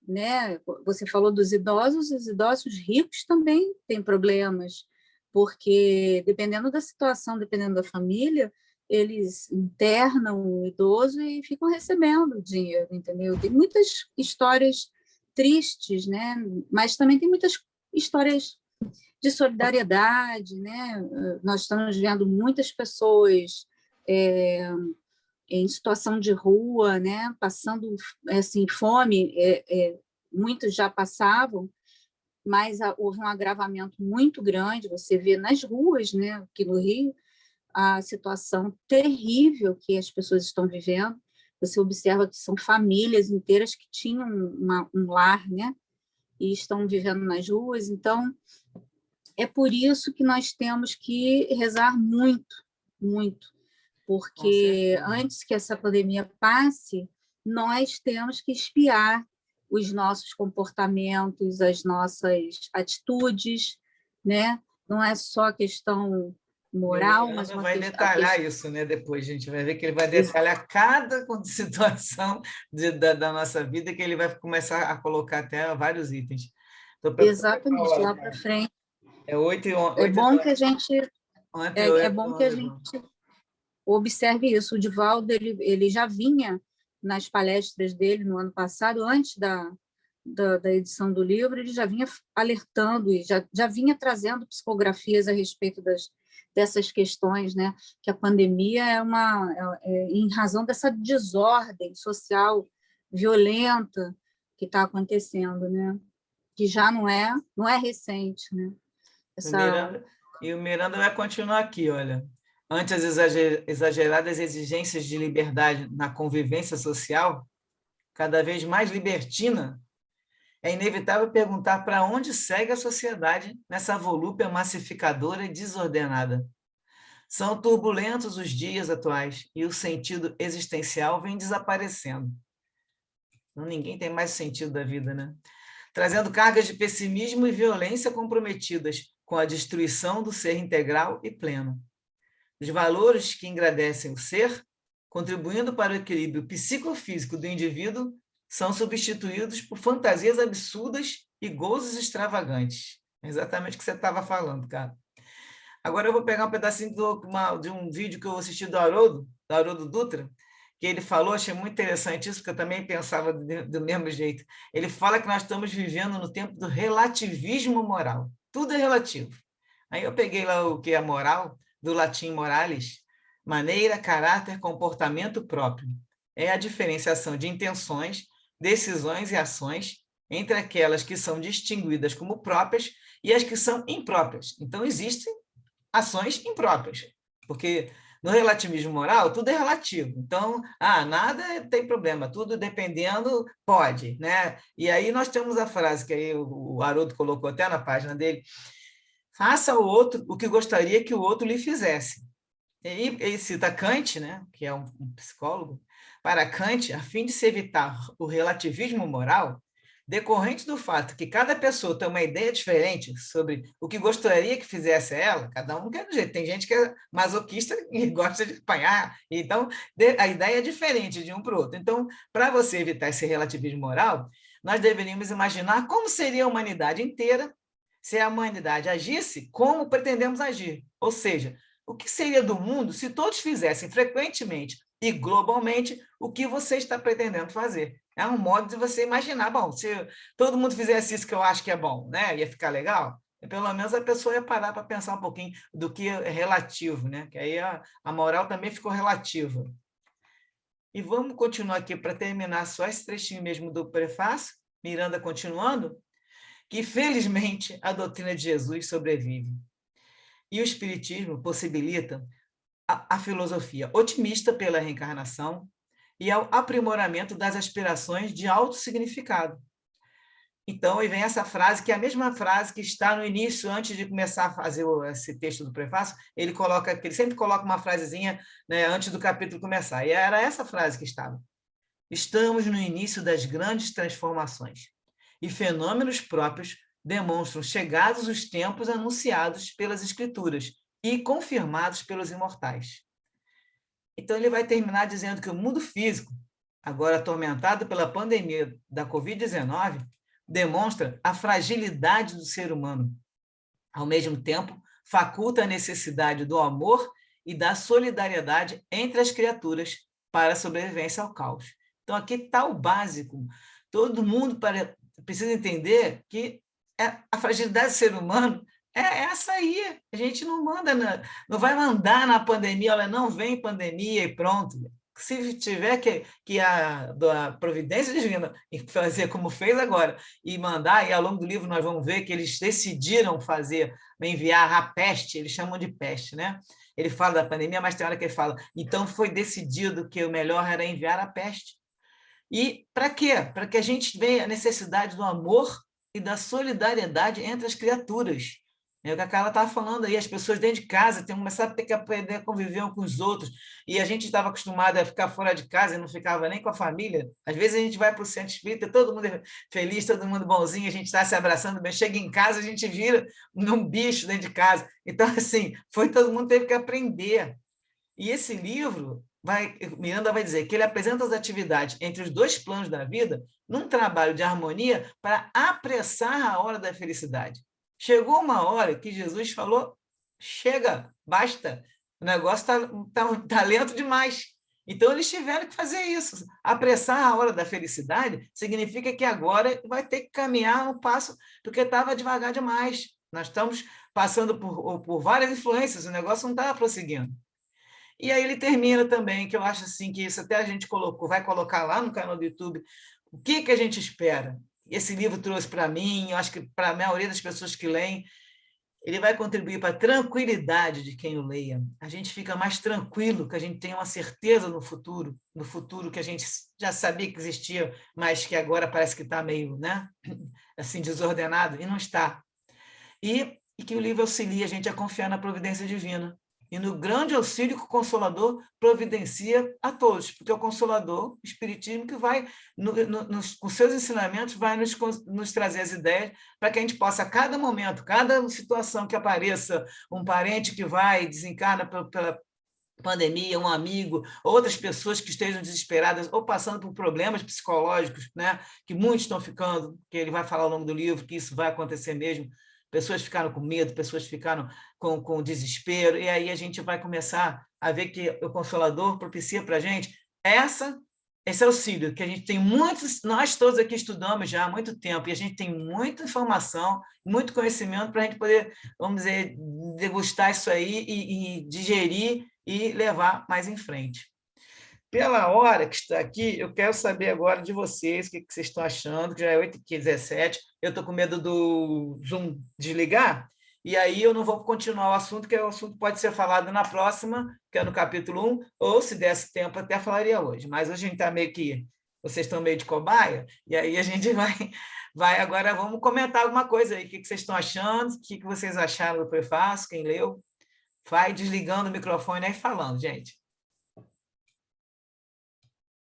[SPEAKER 2] né? Você falou dos idosos, os idosos ricos também têm problemas, porque dependendo da situação, dependendo da família, eles internam o idoso e ficam recebendo dinheiro, entendeu? Tem muitas histórias tristes, né? Mas também tem muitas histórias de solidariedade, né? Nós estamos vendo muitas pessoas em situação de rua, né? Passando assim fome, muitos já passavam, mas houve um agravamento muito grande. Você vê nas ruas, né? Aqui no Rio, a situação terrível que as pessoas estão vivendo. Você observa que são famílias inteiras que tinham um lar, né? E estão vivendo nas ruas. Então, é por isso que nós temos que rezar muito, muito, porque antes que essa pandemia passe, nós temos que espiar os nossos comportamentos, as nossas atitudes, né? Não é só questão moral, mas
[SPEAKER 1] vai detalhar isso, né? Depois a gente vai ver que ele vai detalhar cada situação da nossa vida, que ele vai começar a colocar até vários itens.
[SPEAKER 2] Exatamente, lá para frente.
[SPEAKER 1] É 8 e 8.
[SPEAKER 2] É bom que a gente observe isso. O Divaldo ele já vinha nas palestras dele no ano passado, antes da edição do livro, ele já vinha alertando e já vinha trazendo psicografias a respeito dessas questões, né? Que a pandemia em razão dessa desordem social violenta que está acontecendo, né? Que já não é recente, né?
[SPEAKER 1] E o Miranda vai continuar aqui, olha. Ante as exageradas exigências de liberdade na convivência social, cada vez mais libertina, é inevitável perguntar para onde segue a sociedade nessa volúpia massificadora e desordenada. São turbulentos os dias atuais e o sentido existencial vem desaparecendo. Ninguém tem mais sentido da vida, né? Trazendo cargas de pessimismo e violência comprometidas com a destruição do ser integral e pleno. Os valores que engrandecem o ser, contribuindo para o equilíbrio psicofísico do indivíduo, são substituídos por fantasias absurdas e gozos extravagantes. É exatamente o que você estava falando, cara. Agora eu vou pegar um pedacinho de um vídeo que eu assisti do Haroldo Dutra, que ele falou, achei muito interessante isso, porque eu também pensava do mesmo jeito. Ele fala que nós estamos vivendo no tempo do relativismo moral. Tudo é relativo. Aí eu peguei lá o que é moral, do latim moralis, maneira, caráter, comportamento próprio. É a diferenciação de intenções, decisões e ações entre aquelas que são distinguidas como próprias e as que são impróprias. Então, existem ações impróprias, porque no relativismo moral, tudo é relativo. Então, nada tem problema, tudo dependendo pode, né? E aí nós temos a frase que aí o Haroldo colocou até na página dele: faça ao outro o que gostaria que o outro lhe fizesse. E aí ele cita Kant, né, que é um psicólogo. Para Kant, a fim de se evitar o relativismo moral, decorrente do fato que cada pessoa tem uma ideia diferente sobre o que gostaria que fizesse ela, cada um quer do jeito. Tem gente que é masoquista e gosta de apanhar, então a ideia é diferente de um para o outro. Então, para você evitar esse relativismo moral, nós deveríamos imaginar como seria a humanidade inteira se a humanidade agisse como pretendemos agir. Ou seja, o que seria do mundo se todos fizessem frequentemente e globalmente o que você está pretendendo fazer? É um modo de você imaginar, bom, se todo mundo fizesse isso que eu acho que é bom, né? Ia ficar legal? E pelo menos a pessoa ia parar para pensar um pouquinho do que é relativo, né? Que aí a moral também ficou relativa. E vamos continuar aqui para terminar só esse trechinho mesmo do prefácio, Miranda continuando, que felizmente a doutrina de Jesus sobrevive. E o Espiritismo possibilita a filosofia otimista pela reencarnação e ao aprimoramento das aspirações de alto significado. Então, aí vem essa frase, que é a mesma frase que está no início, antes de começar a fazer esse texto do prefácio, ele sempre coloca uma frasezinha, né, antes do capítulo começar, e era essa frase que estava. Estamos no início das grandes transformações, e fenômenos próprios demonstram chegados os tempos anunciados pelas Escrituras e confirmados pelos imortais. Então, ele vai terminar dizendo que o mundo físico, agora atormentado pela pandemia da Covid-19, demonstra a fragilidade do ser humano. Ao mesmo tempo, faculta a necessidade do amor e da solidariedade entre as criaturas para a sobrevivência ao caos. Então, aqui está o básico. Todo mundo precisa entender que a fragilidade do ser humano é essa aí. A gente não não vai mandar na pandemia, olha, não vem pandemia e pronto. Se tiver que a providência divina fazer como fez agora e mandar, e ao longo do livro nós vamos ver que eles decidiram enviar a peste, eles chamam de peste, né? Ele fala da pandemia, mas tem hora que ele fala, então foi decidido que o melhor era enviar a peste. E para quê? Para que a gente veja a necessidade do amor e da solidariedade entre as criaturas. É o que a Carla estava falando aí, as pessoas dentro de casa têm que começar a ter que aprender a conviver um com os outros, e a gente estava acostumado a ficar fora de casa e não ficava nem com a família. Às vezes a gente vai para o centro espírita, todo mundo é feliz, todo mundo bonzinho, a gente está se abraçando bem, chega em casa, a gente vira um bicho dentro de casa. Então, assim, todo mundo teve que aprender. E esse livro, Miranda vai dizer que ele apresenta as atividades entre os dois planos da vida num trabalho de harmonia para apressar a hora da felicidade. Chegou uma hora que Jesus falou, chega, basta, o negócio tá lento demais. Então, eles tiveram que fazer isso. Apressar a hora da felicidade significa que agora vai ter que caminhar um passo, porque estava devagar demais. Nós estamos passando por várias influências, o negócio não estava prosseguindo. E aí ele termina também, que eu acho assim que isso até a gente vai colocar lá no canal do YouTube, o que a gente espera. Esse livro trouxe para mim, eu acho que para a maioria das pessoas que leem, ele vai contribuir para a tranquilidade de quem o leia. A gente fica mais tranquilo, que a gente tem uma certeza no futuro que a gente já sabia que existia, mas que agora parece que está meio, né, assim, desordenado, e não está. E que o livro auxilia a gente a confiar na providência divina e no grande auxílio que o Consolador providencia a todos, porque é o Consolador, o Espiritismo, que vai, com seus ensinamentos, vai nos trazer as ideias para que a gente possa, a cada momento, cada situação que apareça, um parente que vai, desencarna pela pandemia, um amigo, outras pessoas que estejam desesperadas ou passando por problemas psicológicos, né, que muitos estão ficando, que ele vai falar ao longo do livro, que isso vai acontecer mesmo. Pessoas ficaram com medo, pessoas ficaram com desespero, e aí a gente vai começar a ver que o Consolador propicia para a gente esse auxílio, que a gente tem muitos, nós todos aqui estudamos já há muito tempo, e a gente tem muita informação, muito conhecimento para a gente poder, vamos dizer, degustar isso aí e digerir e levar mais em frente. Pela hora que está aqui, eu quero saber agora de vocês, o que vocês estão achando, que já é 8h17, eu estou com medo do Zoom desligar, e aí eu não vou continuar o assunto, que o assunto pode ser falado na próxima, que é no capítulo 1, ou se desse tempo, até falaria hoje, mas hoje a gente está meio que, vocês estão meio de cobaia, e aí a gente vai agora, vamos comentar alguma coisa aí, o que vocês estão achando, o que vocês acharam do prefácio, quem leu, vai desligando o microfone aí falando, gente.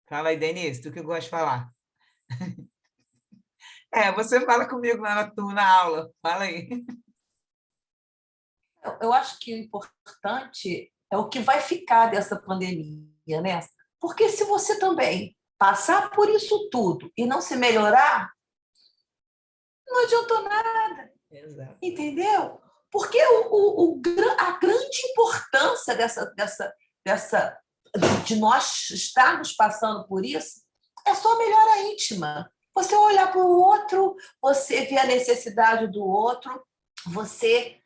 [SPEAKER 1] Fala aí, Denise, tu que gosta de falar. Você fala comigo lá na aula. Fala aí.
[SPEAKER 4] Eu acho que o importante é o que vai ficar dessa pandemia, né? Porque se você também passar por isso tudo e não se melhorar, não adiantou nada.
[SPEAKER 1] Exato.
[SPEAKER 4] Entendeu? Porque a grande importância de nós estarmos passando por isso é só a melhora íntima. Você olhar para o outro, você ver a necessidade do outro, você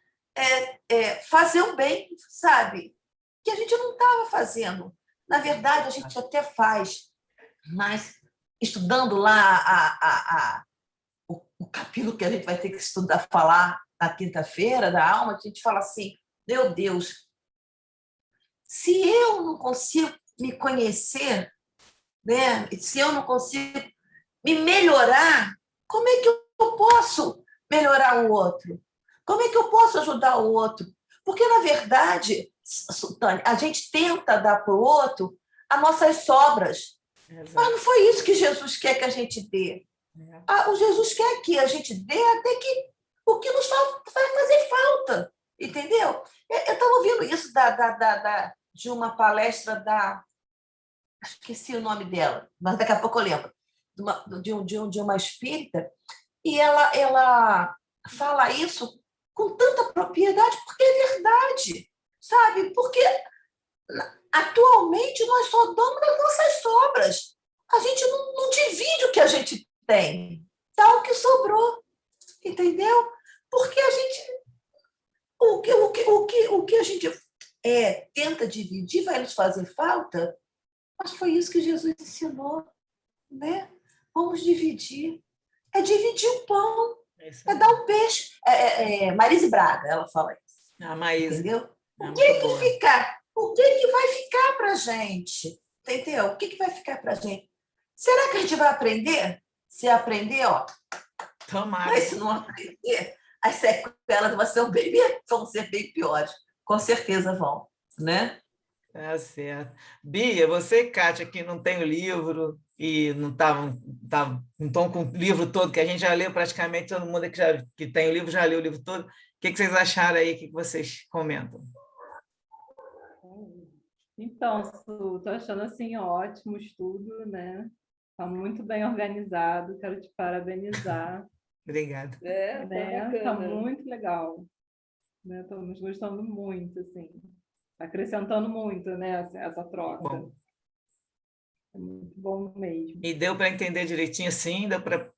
[SPEAKER 4] fazer o bem, sabe? Que a gente não estava fazendo. Na verdade, a gente até faz, mas estudando lá o capítulo que a gente vai ter que estudar, falar na quinta-feira da alma, a gente fala assim, meu Deus, se eu não consigo me conhecer, né? Se eu não consigo me melhorar, como é que eu posso melhorar o outro? Como é que eu posso ajudar o outro? Porque, na verdade, Sultane, a gente tenta dar para o outro as nossas sobras. Exato. Mas não foi isso que Jesus quer que a gente dê. O Jesus quer que a gente dê até que o que nos vai fazer falta. Entendeu? Eu estava ouvindo isso de uma palestra esqueci o nome dela, mas daqui a pouco eu lembro, de uma espírita, e ela fala isso com tanta propriedade, porque é verdade, sabe? Porque atualmente nós só damos das nossas sobras. A gente não divide o que a gente tem, dá o que sobrou, entendeu? Porque a gente... O que a gente tenta dividir vai nos fazer falta, mas foi isso que Jesus ensinou, né? Vamos dividir. É dividir o pão, dar um peixe. Marise Braga, ela fala isso.
[SPEAKER 1] Maísa.
[SPEAKER 4] Entendeu? O que vai ficar para a gente? Entendeu? O que vai ficar para a gente? Será que a gente vai aprender? Se aprender,
[SPEAKER 1] Tomara.
[SPEAKER 4] Mas se não aprender, as sequelas vão ser bem piores. Com certeza vão, né?
[SPEAKER 1] Tá certo. Bia, você e Kátia, que não tem o livro e não estão com o livro todo, que a gente já leu praticamente, todo mundo que tem o livro já leu o livro todo. O que vocês acharam aí? O que vocês comentam?
[SPEAKER 5] Então, estou achando assim ótimo o estudo, né? Está muito bem organizado, quero te parabenizar.
[SPEAKER 1] Obrigada.
[SPEAKER 5] Tá muito legal. Né? Estamos gostando muito, assim. Acrescentando muito, né, essa troca.
[SPEAKER 1] Bom.
[SPEAKER 5] É muito bom mesmo.
[SPEAKER 1] E deu para entender direitinho, sim? Deu para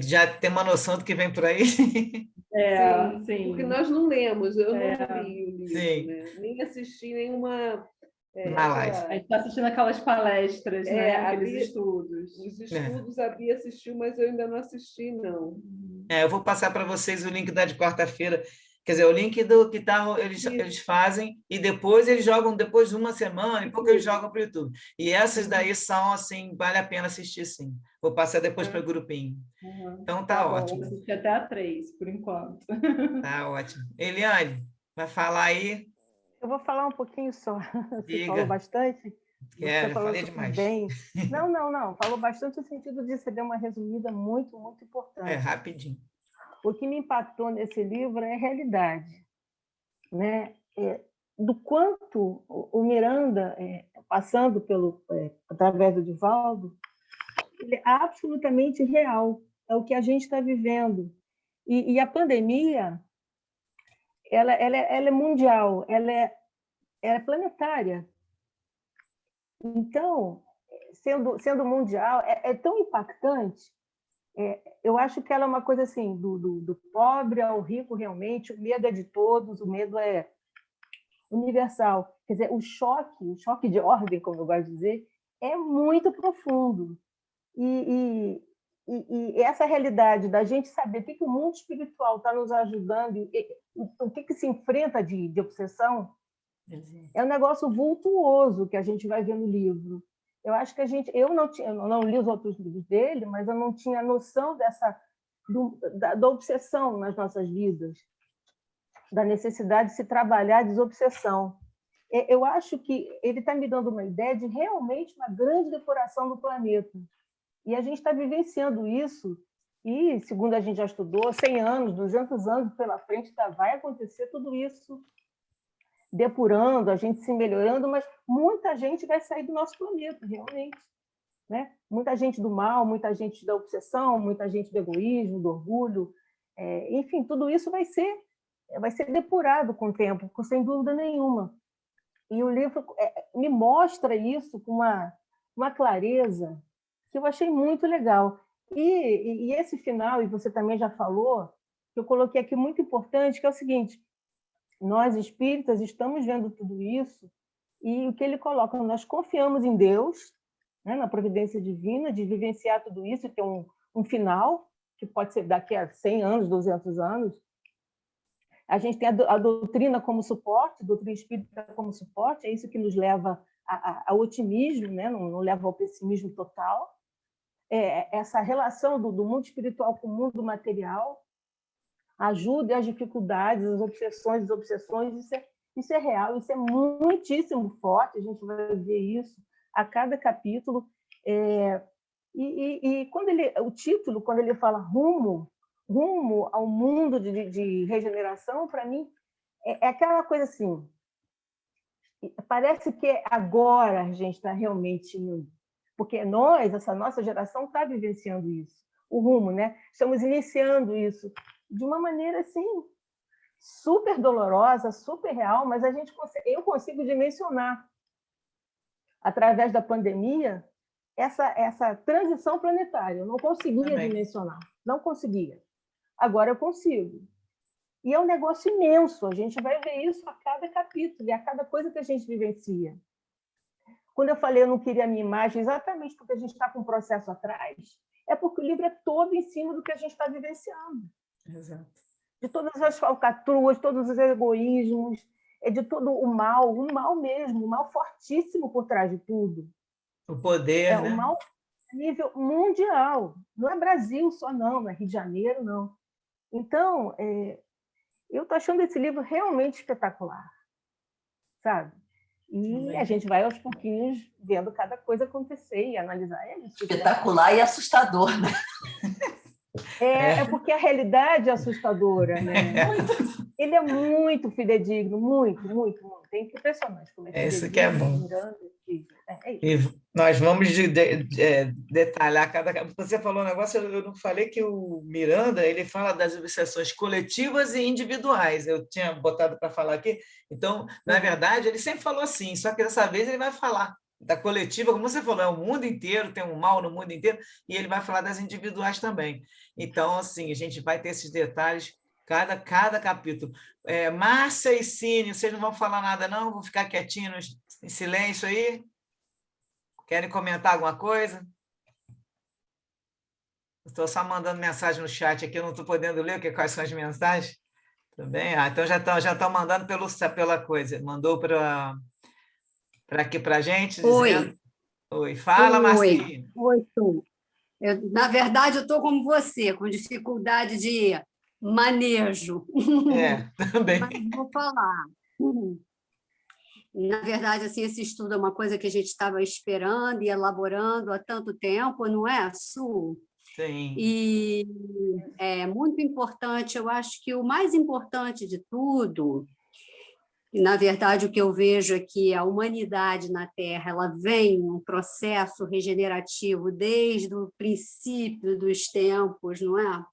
[SPEAKER 1] já ter uma noção do que vem por aí?
[SPEAKER 5] Sim.
[SPEAKER 6] Porque nós não lemos, eu não li o livro,
[SPEAKER 1] sim.
[SPEAKER 6] Né? Nem assisti nenhuma...
[SPEAKER 1] live.
[SPEAKER 5] A gente está assistindo aquelas palestras, né? Aqueles estudos.
[SPEAKER 6] Os estudos a Bia assistiu, mas eu ainda não assisti, não.
[SPEAKER 1] Eu vou passar para vocês o link da de quarta-feira, Quer dizer, o link do que tá, eles fazem e depois eles jogam, depois de uma semana e pouco eles jogam para o YouTube. E essas daí são, assim, vale a pena assistir, sim. Vou passar depois para o grupinho. Então, tá
[SPEAKER 5] bom,
[SPEAKER 1] ótimo.
[SPEAKER 5] vou assistir até a 3, por enquanto.
[SPEAKER 1] Tá ótimo. Eliane, vai falar aí?
[SPEAKER 7] Eu vou falar um pouquinho só. Você
[SPEAKER 1] Diga.
[SPEAKER 7] falou bastante. Você
[SPEAKER 1] Já
[SPEAKER 7] falou
[SPEAKER 1] falei
[SPEAKER 7] super
[SPEAKER 1] demais.
[SPEAKER 7] bem. Não. Falou bastante no sentido de você dar uma resumida muito, muito importante.
[SPEAKER 1] Rapidinho.
[SPEAKER 7] O que me impactou nesse livro é a realidade, né? Do quanto o Miranda, passando através do Divaldo, ele é absolutamente real. É o que a gente está vivendo. E a pandemia, ela é mundial, ela é planetária. Então, sendo mundial, é tão impactante. Eu acho que ela é uma coisa assim, do pobre ao rico, realmente. O medo é de todos, o medo é universal. Quer dizer, o choque de ordem, como eu gosto de dizer, é muito profundo. E essa realidade da gente saber o que o mundo espiritual está nos ajudando, o que se enfrenta de obsessão, é um negócio vultuoso que a gente vai ver no livro. Eu acho que eu não li os outros livros dele, mas eu não tinha noção da obsessão nas nossas vidas, da necessidade de se trabalhar a desobsessão. Eu acho que ele está me dando uma ideia de realmente uma grande depuração do planeta. E a gente está vivenciando isso, e, segundo a gente já estudou, 100 anos, 200 anos pela frente, vai acontecer tudo isso, depurando, a gente se melhorando, mas muita gente vai sair do nosso planeta, realmente. Né? Muita gente do mal, muita gente da obsessão, muita gente do egoísmo, do orgulho. Enfim, tudo isso vai ser depurado com o tempo, sem dúvida nenhuma. E o livro me mostra isso com uma clareza que eu achei muito legal. E esse final, e você também já falou, que eu coloquei aqui muito importante, que é o seguinte: nós espíritas estamos vendo tudo isso, e o que ele coloca, nós confiamos em Deus, né, na providência divina, de vivenciar tudo isso e ter um final, que pode ser daqui a 100 anos, 200 anos. A gente tem a doutrina como suporte, a doutrina espírita como suporte, é isso que nos leva ao otimismo, né? Não leva ao pessimismo total. Essa relação do mundo espiritual com o mundo material, ajuda as dificuldades, as obsessões, desobsessões, isso é real, isso é muitíssimo forte, a gente vai ver isso a cada capítulo. E quando o título, quando ele fala rumo ao mundo de regeneração, para mim, é aquela coisa assim, parece que agora a gente está realmente indo, porque essa nossa geração está vivenciando isso, o rumo, né? Estamos iniciando isso de uma maneira assim super dolorosa, super real, mas eu consigo dimensionar através da pandemia essa transição planetária. Eu não conseguia dimensionar, não conseguia. Agora eu consigo. E é um negócio imenso, a gente vai ver isso a cada capítulo e a cada coisa que a gente vivencia. Quando eu falei eu não queria a minha imagem, exatamente porque a gente está com um processo atrás, é porque o livro é todo em cima do que a gente está vivenciando.
[SPEAKER 1] Exato.
[SPEAKER 7] De todas as falcatruas, todos os egoísmos, de todo o mal mesmo, o mal fortíssimo por trás de tudo.
[SPEAKER 1] O poder, né?
[SPEAKER 7] O mal a nível mundial. Não é Brasil só, não é Rio de Janeiro, não. Então, eu estou achando esse livro realmente espetacular, sabe? E a gente vai aos pouquinhos vendo cada coisa acontecer e analisar.
[SPEAKER 4] Espetacular e assustador, né?
[SPEAKER 7] É porque a realidade é assustadora, né? Ele é muito fidedigno, muito, muito, muito. É impressionante como é fidedigno.
[SPEAKER 1] Isso que é bom.
[SPEAKER 7] Miranda,
[SPEAKER 1] E nós vamos detalhar cada... Você falou um negócio, eu não falei que o Miranda ele fala das obsessões coletivas e individuais. Eu tinha botado para falar aqui. Então, na verdade, ele sempre falou assim, só que dessa vez ele vai falar da coletiva, como você falou, é o mundo inteiro, tem um mal no mundo inteiro, e ele vai falar das individuais também. Então, assim, a gente vai ter esses detalhes cada capítulo. Márcia e Cine, vocês não vão falar nada, não? Vão ficar quietinhos em silêncio aí? Querem comentar alguma coisa? Estou só mandando mensagem no chat aqui, eu não estou podendo ler quais são as mensagens. Também? Ah, então já estão mandando pela coisa. Mandou para aqui para a gente, dizendo... Oi, fala, Marcinha.
[SPEAKER 8] Oi, Su. Na verdade, eu estou como você, com dificuldade de manejo.
[SPEAKER 1] Também.
[SPEAKER 8] Mas vou falar. Na verdade, assim, esse estudo é uma coisa que a gente estava esperando e elaborando há tanto tempo, não é, Su?
[SPEAKER 1] Sim.
[SPEAKER 8] E é muito importante, eu acho que o mais importante de tudo, e, na verdade, o que eu vejo é que a humanidade na Terra ela vem em um processo regenerativo desde o princípio dos tempos, não é?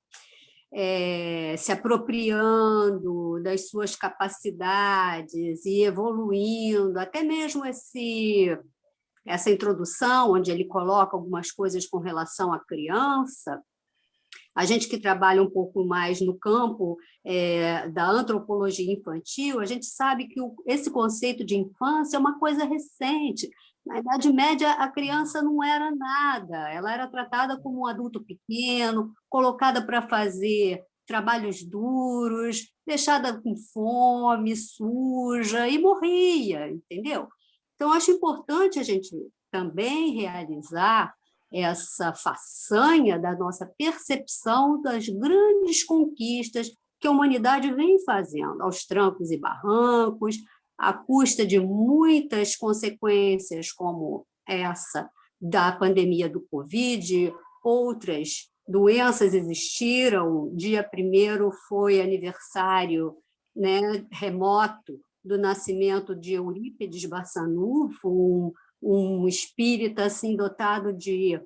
[SPEAKER 8] Se apropriando das suas capacidades e evoluindo, até mesmo essa introdução, onde ele coloca algumas coisas com relação à criança. A gente que trabalha um pouco mais no campo da antropologia infantil, a gente sabe que esse conceito de infância é uma coisa recente. Na Idade Média, a criança não era nada, ela era tratada como um adulto pequeno, colocada para fazer trabalhos duros, deixada com fome, suja, e morria, entendeu? Então, acho importante a gente também realizar essa façanha da nossa percepção das grandes conquistas que a humanidade vem fazendo, aos trancos e barrancos, à custa de muitas consequências, como essa da pandemia do Covid, outras doenças existiram. Dia 1º foi aniversário, né, remoto do nascimento de Eurípides Barçanufo, um espírita assim, dotado de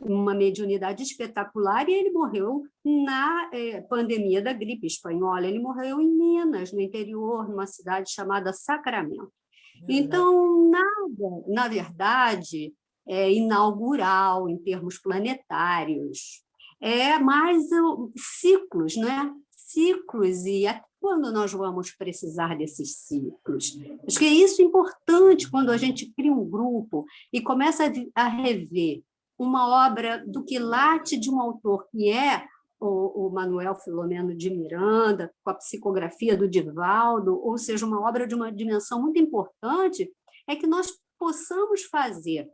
[SPEAKER 8] uma mediunidade espetacular, e ele morreu na pandemia da gripe espanhola. Ele morreu em Minas, no interior, numa cidade chamada Sacramento. Então, nada, na verdade, é inaugural em termos planetários. É mais ciclos, né? Ciclos, e até quando nós vamos precisar desses ciclos? Acho que é isso importante quando a gente cria um grupo e começa a rever uma obra do quilate de um autor que é o Manuel Filomeno de Miranda, com a psicografia do Divaldo, ou seja, uma obra de uma dimensão muito importante, é que nós possamos fazer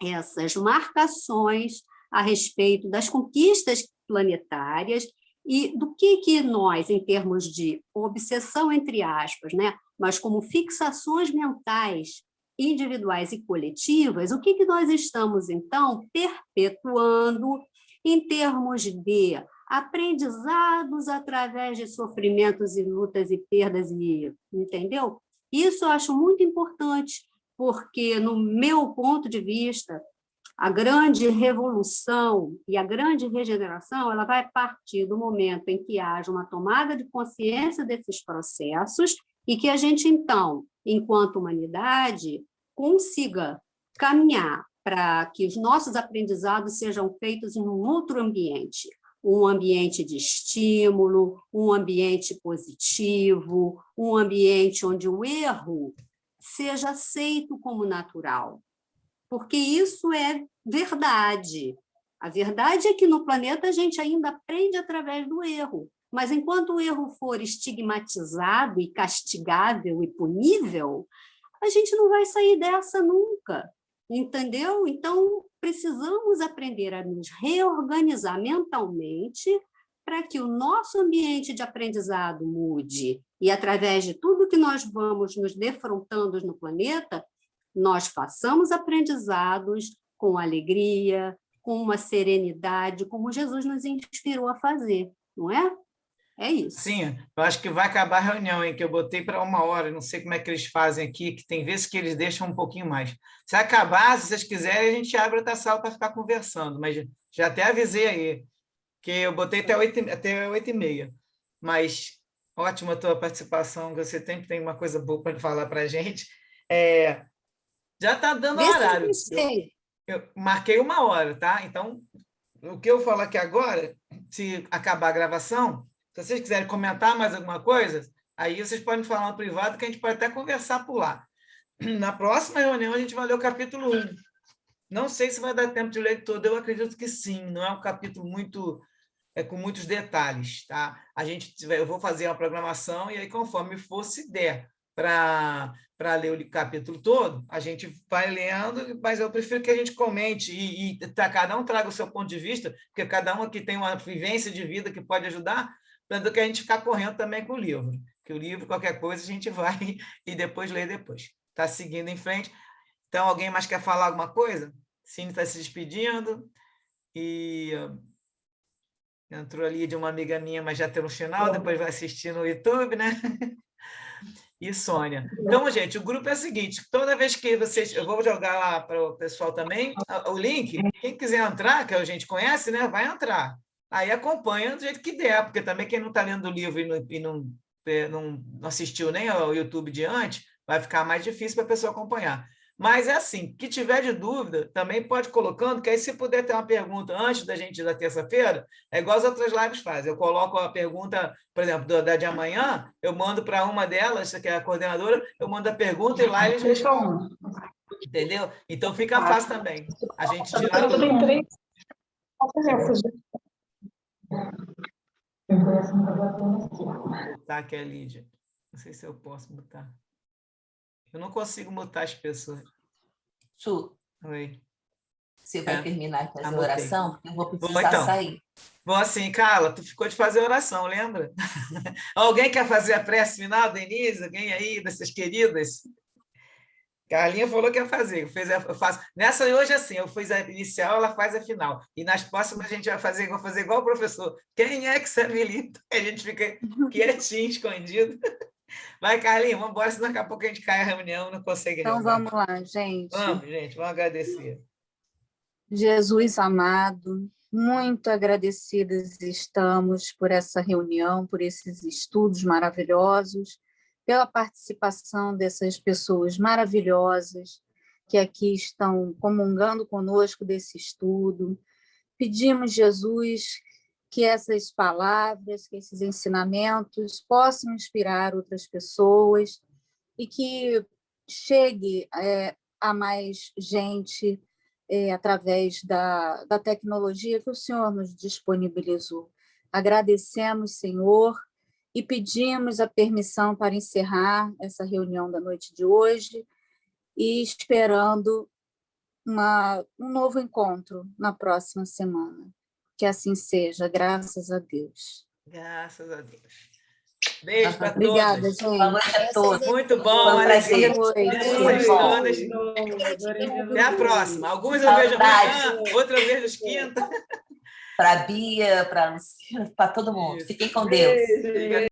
[SPEAKER 8] essas marcações a respeito das conquistas planetárias e do que nós, em termos de obsessão, entre aspas, né, mas como fixações mentais individuais e coletivas, o que nós estamos, então, perpetuando em termos de aprendizados através de sofrimentos e lutas e perdas, entendeu? Isso eu acho muito importante, porque, no meu ponto de vista, a grande revolução e a grande regeneração ela vai partir do momento em que haja uma tomada de consciência desses processos e que a gente, então, enquanto humanidade, consiga caminhar para que os nossos aprendizados sejam feitos em um outro ambiente, um ambiente de estímulo, um ambiente positivo, um ambiente onde o erro seja aceito como natural. Porque isso é verdade. A verdade é que no planeta a gente ainda aprende através do erro, mas enquanto o erro for estigmatizado e castigável e punível, a gente não vai sair dessa nunca, entendeu? Então, precisamos aprender a nos reorganizar mentalmente para que o nosso ambiente de aprendizado mude e, através de tudo que nós vamos nos defrontando no planeta, nós façamos aprendizados com alegria, com uma serenidade, como Jesus nos inspirou a fazer, não é? É isso.
[SPEAKER 1] Sim, eu acho que vai acabar a reunião, hein, que eu botei para 1 hora, não sei como é que eles fazem aqui, que tem vezes que eles deixam um pouquinho mais. Se acabar, se vocês quiserem, a gente abre outra sala para ficar conversando, mas já até avisei aí, que eu botei até 8h30. Mas ótima a tua participação, você sempre tem uma coisa boa para falar para a gente. Já está dando horário. Eu marquei 1 hora, tá? Então, o que eu falo aqui agora, se acabar a gravação, se vocês quiserem comentar mais alguma coisa, aí vocês podem falar no privado, que a gente pode até conversar por lá. Na próxima reunião, a gente vai ler o capítulo 1. Não sei se vai dar tempo de ler todo, eu acredito que sim. Não é um capítulo muito com muitos detalhes, tá? Eu vou fazer uma programação e aí, conforme for, se der para ler o capítulo todo, a gente vai lendo, mas eu prefiro que a gente comente e cada um traga o seu ponto de vista, porque cada um aqui tem uma vivência de vida que pode ajudar, do que a gente ficar correndo também com o livro. Que o livro, qualquer coisa, a gente vai e depois lê depois. Está seguindo em frente. Então, alguém mais quer falar alguma coisa? Cine está se despedindo. E entrou ali de uma amiga minha, mas já tem no final, depois vai assistir no YouTube, né? E Sônia. Então, gente, o grupo é o seguinte, toda vez que vocês... Eu vou jogar lá para o pessoal também o link. Quem quiser entrar, que a gente conhece, né? Vai entrar. Aí acompanha do jeito que der, porque também quem não está lendo o livro e não assistiu nem ao YouTube de antes, vai ficar mais difícil para a pessoa acompanhar. Mas é assim, que tiver de dúvida, também pode ir colocando, que aí se puder ter uma pergunta antes da gente da terça-feira, é igual as outras lives fazem. Eu coloco a pergunta, por exemplo, da de amanhã, eu mando para uma delas, que é a coordenadora, eu mando a pergunta e lá eles respondem. Entendeu? Então fica fácil também. A gente tirar tudo. Tá, aqui é Lídia. Não sei se eu posso mutar. Eu não consigo mutar as pessoas.
[SPEAKER 4] Chu,
[SPEAKER 1] Oi.
[SPEAKER 4] você vai terminar de fazer a
[SPEAKER 1] Anotei.
[SPEAKER 4] oração? Porque eu vou precisar
[SPEAKER 1] então,
[SPEAKER 4] sair.
[SPEAKER 1] Bom, assim, Carla, tu ficou de fazer oração, lembra? Alguém quer fazer a prece final, Denise? Alguém aí, dessas queridas? Carlinha falou que ia fazer. Eu faço. Nessa hoje, assim, eu fiz a inicial, ela faz a final. E nas próximas a gente vai fazer igual o professor. Quem é que se habilita? A gente fica quietinho, escondido. Vai, Carlinhos, vamos embora, senão daqui a pouco a gente cai a reunião, não consegue
[SPEAKER 2] Então,
[SPEAKER 1] rezar.
[SPEAKER 2] vamos lá, gente.
[SPEAKER 1] Vamos agradecer.
[SPEAKER 2] Jesus amado, muito agradecidas estamos por essa reunião, por esses estudos maravilhosos, pela participação dessas pessoas maravilhosas que aqui estão comungando conosco desse estudo. Pedimos, Jesus, que essas palavras, que esses ensinamentos possam inspirar outras pessoas e que chegue a mais gente através da tecnologia que o Senhor nos disponibilizou. Agradecemos, Senhor, e pedimos a permissão para encerrar essa reunião da noite de hoje e esperando um novo encontro na próxima semana. Que assim seja, graças a Deus.
[SPEAKER 1] Graças a Deus. Beijo para todos.
[SPEAKER 2] Obrigada, gente.
[SPEAKER 4] Boa noite a todos.
[SPEAKER 1] Muito bom,
[SPEAKER 4] prazer.
[SPEAKER 1] Até a próxima. Alguns eu vejo amanhã, outros eu vejo quinta.
[SPEAKER 4] Para a Bia, para a Luciana, para todo mundo. Fiquem com Deus.